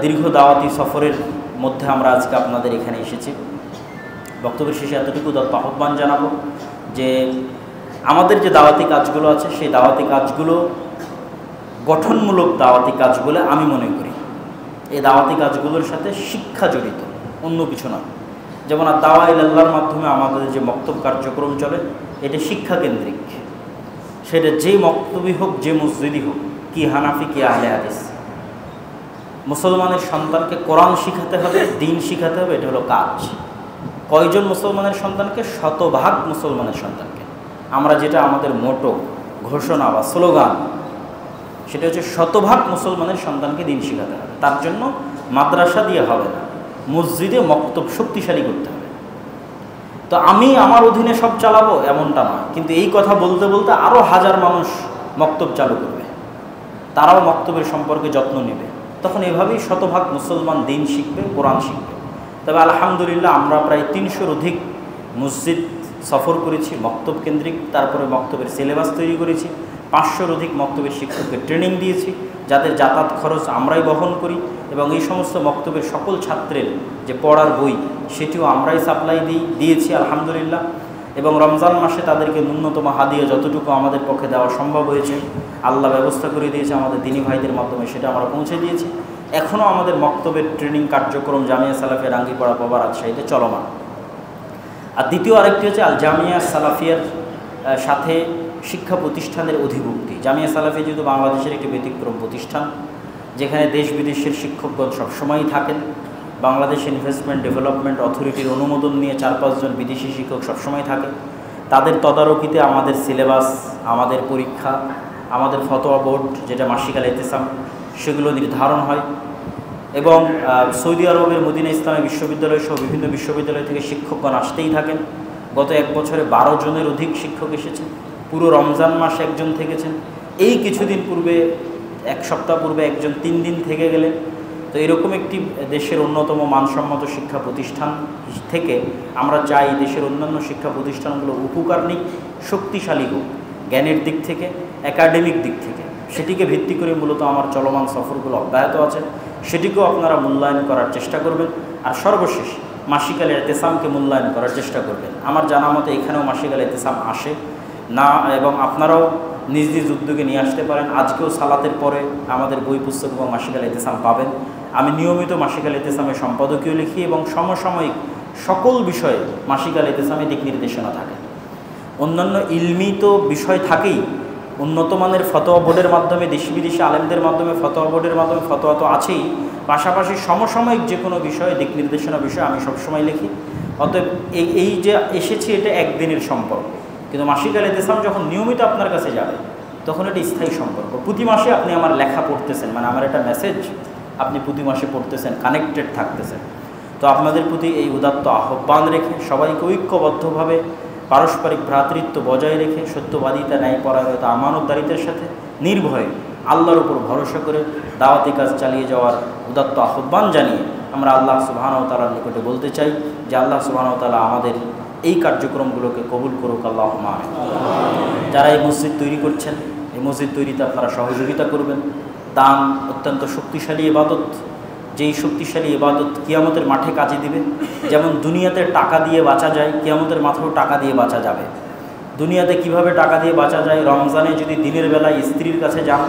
Speaker 1: দীর্ঘ দাওয়াতি সফরের মধ্যে আমরা আজকে আপনাদের এখানে এসেছি। বক্তব্যের শেষে এতটুকু আহ্বান জানাবো যে আমাদের যে দাওয়াতি কাজগুলো আছে সেই দাওয়াতি কাজগুলো গঠনমূলক দাওয়াতি কাজ বলে আমি মনে করি। এই দাওয়াতি কাজগুলোর সাথে শিক্ষা জড়িত, অন্য কিছু না। যেমন আর দাওয়া ইলাল্লাহর মাধ্যমে আমাদের যে মক্তব কার্যক্রম চলে এটা শিক্ষা কেন্দ্রিক। সেটা যে মক্তবই হোক, যে মসজিদই হোক, কি হানাফি কি আহলে হাদিস, মুসলমানের সন্তানকে কোরআন শিখাতে হবে, দিন শিখাতে হবে, এটা হলো কাজ। কয়জন মুসলমানের সন্তানকে? শতভাগ মুসলমানের সন্তানকে। আমরা যেটা আমাদের মোটো ঘোষণা বা স্লোগান, সেটা হচ্ছে শতভাগ মুসলমানের সন্তানকে দিন শিখাতে হবে। তার জন্য মাদ্রাসা দিয়ে হবে না, মসজিদে মক্তব শক্তিশালী করতে হবে। তো আমি আমার অধীনে সব চালাবো এমনটা না, কিন্তু এই কথা বলতে বলতে আরও হাজার মানুষ মক্তব চালু করবে, তারাও মক্তবের সম্পর্কে যত্ন নেবে। তখন এভাবেই শতভাগ মুসলমান দিন শিখবে, কোরআন শিখবে। তবে আলহামদুলিল্লাহ আমরা প্রায় ৩০০-র অধিক মসজিদ সফর করেছি মক্তব কেন্দ্রিক, তারপরে মক্তবের সিলেবাস তৈরি করেছি, ৫০০-র অধিক মক্তবের শিক্ষককে ট্রেনিং দিয়েছি, যাদের যাতায়াত খরচ আমরাই বহন করি, এবং এই সমস্ত মক্তবের সকল ছাত্রের যে পড়ার বই সেটিও আমরাই সাপ্লাই দিয়েছি আলহামদুলিল্লাহ। এবং রমজান মাসে তাদেরকে ন্যূনতম হাদিয়া যতটুকু আমাদের পক্ষে দেওয়া সম্ভব হয়েছে আল্লাহ ব্যবস্থা করে দিয়েছে আমাদের দিনী ভাইদের মাধ্যমে, সেটা আমরা পৌঁছে দিয়েছি। এখনও আমাদের মক্তবের ট্রেনিং কার্যক্রম জামিয়া সালাফিয়া রাঙ্গিপাড়া পাওয়া রাজশাহীতে চলমান। আর দ্বিতীয় আরেকটি হচ্ছে আল জামিয়া সালাফিয়ার সাথে শিক্ষা প্রতিষ্ঠানের অধিভুক্তি। জামিয়া সালাফিয়া যেহেতু বাংলাদেশের একটি ব্যতিক্রম প্রতিষ্ঠান, যেখানে দেশ বিদেশের শিক্ষকগণ সবসময়ই থাকেন। বাংলাদেশ ইনভেস্টমেন্ট ডেভেলপমেন্ট অথরিটির অনুমোদন নিয়ে ৪-৫ জন বিদেশি শিক্ষক সবসময় থাকে। তাদের তদারকিতে আমাদের সিলেবাস, আমাদের পরীক্ষা, আমাদের ফতোয়া বোর্ড যেটা মাসিক আল ইতিসাম, সেগুলো নির্ধারণ হয়। এবং সৌদি আরবের মদিনা ইসলামী বিশ্ববিদ্যালয় সহ বিভিন্ন বিশ্ববিদ্যালয় থেকে শিক্ষকগণ আসতেই থাকেন। গত ১ বছরে ১২ জনের অধিক শিক্ষক এসেছেন। পুরো রমজান মাস একজন থেকেছেন। এই কিছুদিন পূর্বে, ১ সপ্তাহ পূর্বে একজন ৩ দিন থেকে গেলেন। তো এরকম একটি দেশের অন্যতম মানসম্মত শিক্ষা প্রতিষ্ঠান থেকে আমরা চাই দেশের অন্যান্য শিক্ষা প্রতিষ্ঠানগুলো উপকার নিক, শক্তিশালী হোক, জ্ঞানের দিক থেকে, একাডেমিক দিক থেকে। সেটিকে ভিত্তি করে মূলত আমার চলমান সফরগুলো অব্যাহত আছে, সেটিকেও আপনারা মূল্যায়ন করার চেষ্টা করবেন। আর সর্বশেষ মাসিক আল ইতিসামকে মূল্যায়ন করার চেষ্টা করবেন। আমার জানা মতে এখানেও মাসিক আল ইতিসাম আসে না, এবং আপনারাও নিজ নিজ উদ্যোগে নিয়ে আসতে পারেন। আজকেও সালাতের পরে আমাদের বই পুস্তক এবং মাসিক আল ইতিসাম পাবেন। আমি নিয়মিত মাসিক আল ইতিসামের সম্পাদকীয় লিখি এবং সমসাময়িক সকল বিষয়ে মাসিক আল ইতিসামে দিক নির্দেশনা থাকে। অন্যান্য ইলমি তো বিষয় থাকেই, উন্নত মানের ফতোয়া বোর্ডের মাধ্যমে, দেশি বিদেশি আলেমদের মাধ্যমে ফতোয়া বোর্ডের মাধ্যমে ফতোয়া তো আছেই, পাশাপাশি সমসাময়িক যে কোনো বিষয়ে দিক নির্দেশনা বিষয়ে আমি সবসময় লিখি। অতএব এই যে এসেছি এটা একদিনের সম্পর্ক, কিন্তু মাসিক আল ইতিসাম যখন নিয়মিত আপনার কাছে যাবে তখন এটা স্থায়ী সম্পর্ক। প্রতি মাসে আপনি আমার লেখা পড়তেছেন, মানে আমার একটা মেসেজ আপনি প্রতি মাসে পড়তেছেন, কানেক্টেড থাকতেছেন। তো আপনাদের প্রতি এই উদাত্ত আহ্বান রেখে সবাইকে ঐক্যবদ্ধভাবে পারস্পরিক ভ্রাতৃত্ব বজায় রেখে সত্যবাদিতা, ন্যায়পরায়ণতা, আমানতদারিতার সাথে নির্ভয়ে আল্লাহর উপর ভরসা করে দাওয়াতি কাজ চালিয়ে যাওয়ার উদাত্ত আহ্বান জানিয়ে আমরা আল্লাহ সুবহানাহু ওয়া তাআলার নিকটে বলতে চাই যে আল্লাহ সুবহানাহু ওয়া তাআলা আমাদের এই কার্যক্রমগুলোকে কবুল করুক, আল্লাহুম্মা আমিন। যারা এই মসজিদ তৈরি করছেন, এই মসজিদ তৈরিতে আপনারা সহযোগিতা করবেন। দান অত্যন্ত শক্তিশালী ইবাদত, যেই শক্তিশালী ইবাদত কিয়ামতের মাঠে কাজে দিবে। যেমন দুনিয়াতে টাকা দিয়ে বাঁচা যায়, কিয়ামতের মাঠেও টাকা দিয়ে বাঁচা যাবে। দুনিয়াতে কিভাবে টাকা দিয়ে বাঁচা যায়? রমজানে যদি দিনের বেলায় স্ত্রীর কাছে যান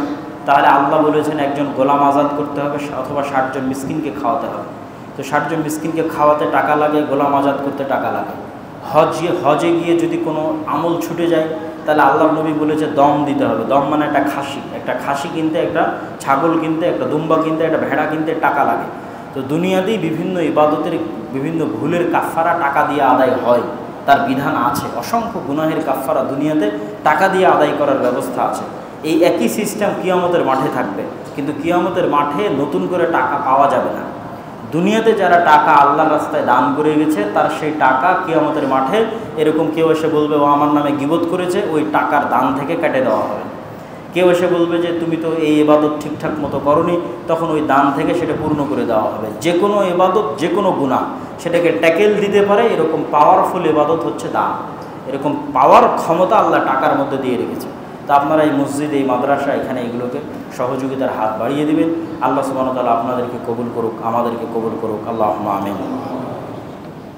Speaker 1: তাহলে আল্লাহ বলেছেন একজন গোলাম আজাদ করতে হবে অথবা ৬০ জন মিসকিনকে খাওয়াতে হবে। তো ৬০ জন মিসকিনকে খাওয়াতে টাকা লাগে, গোলাম আজাদ করতে টাকা লাগে। হজে গিয়ে যদি কোনো আমল ছুটে যায় তাহলে আল্লাহ নবী বলেছে দম দিতে হবে। দম মানে একটা খাসি কিনতে, একটা ছাগল কিনতে, একটা দুম্বা কিনতে, একটা ভেড়া কিনতে টাকা লাগে। তো দুনিয়াতেই বিভিন্ন ইবাদতের বিভিন্ন ভুলের কাফারা টাকা দিয়ে আদায় হয়, তার বিধান আছে। অসংখ্য গুনাহের কাফারা দুনিয়াতে টাকা দিয়ে আদায় করার ব্যবস্থা আছে। এই একই সিস্টেম কিয়ামতের মাঠে থাকবে, কিন্তু কিয়ামতের মাঠে নতুন করে টাকা পাওয়া যাবে না। দুনিয়াতে যারা টাকা আল্লাহর রাস্তায় দান করে গেছে, তার সেই টাকা কিয়ামতের মাঠে এরকম কেউ এসে বলবে ও আমার নামে গীবত করেছে, ওই টাকার দান থেকে কেটে দেওয়া হবে। কেউ এসে বলবে যে তুমি তো এই ইবাদত ঠিকঠাক মতো করনি, তখন ওই দান থেকে সেটা পূর্ণ করে দেওয়া হবে। যে কোনো ইবাদত, যে কোনো গুনাহ সেটাকে ট্যাকেল দিতে পারে, এরকম পাওয়ারফুল ইবাদত হচ্ছে দান। এরকম পাওয়ার ক্ষমতা আল্লাহ টাকার মধ্যে দিয়ে রেখেছে। তা আপনারা এই মসজিদ, এই মাদ্রাসা, এখানে এগুলোকে সহযোগিতার হাত বাড়িয়ে দিবেন। আল্লাহ সুবহানাহু ওয়া তাআলা আপনাদেরকে কবুল করুক, আমাদেরকে কবুল করুক। আল্লাহুম্মা আমিন।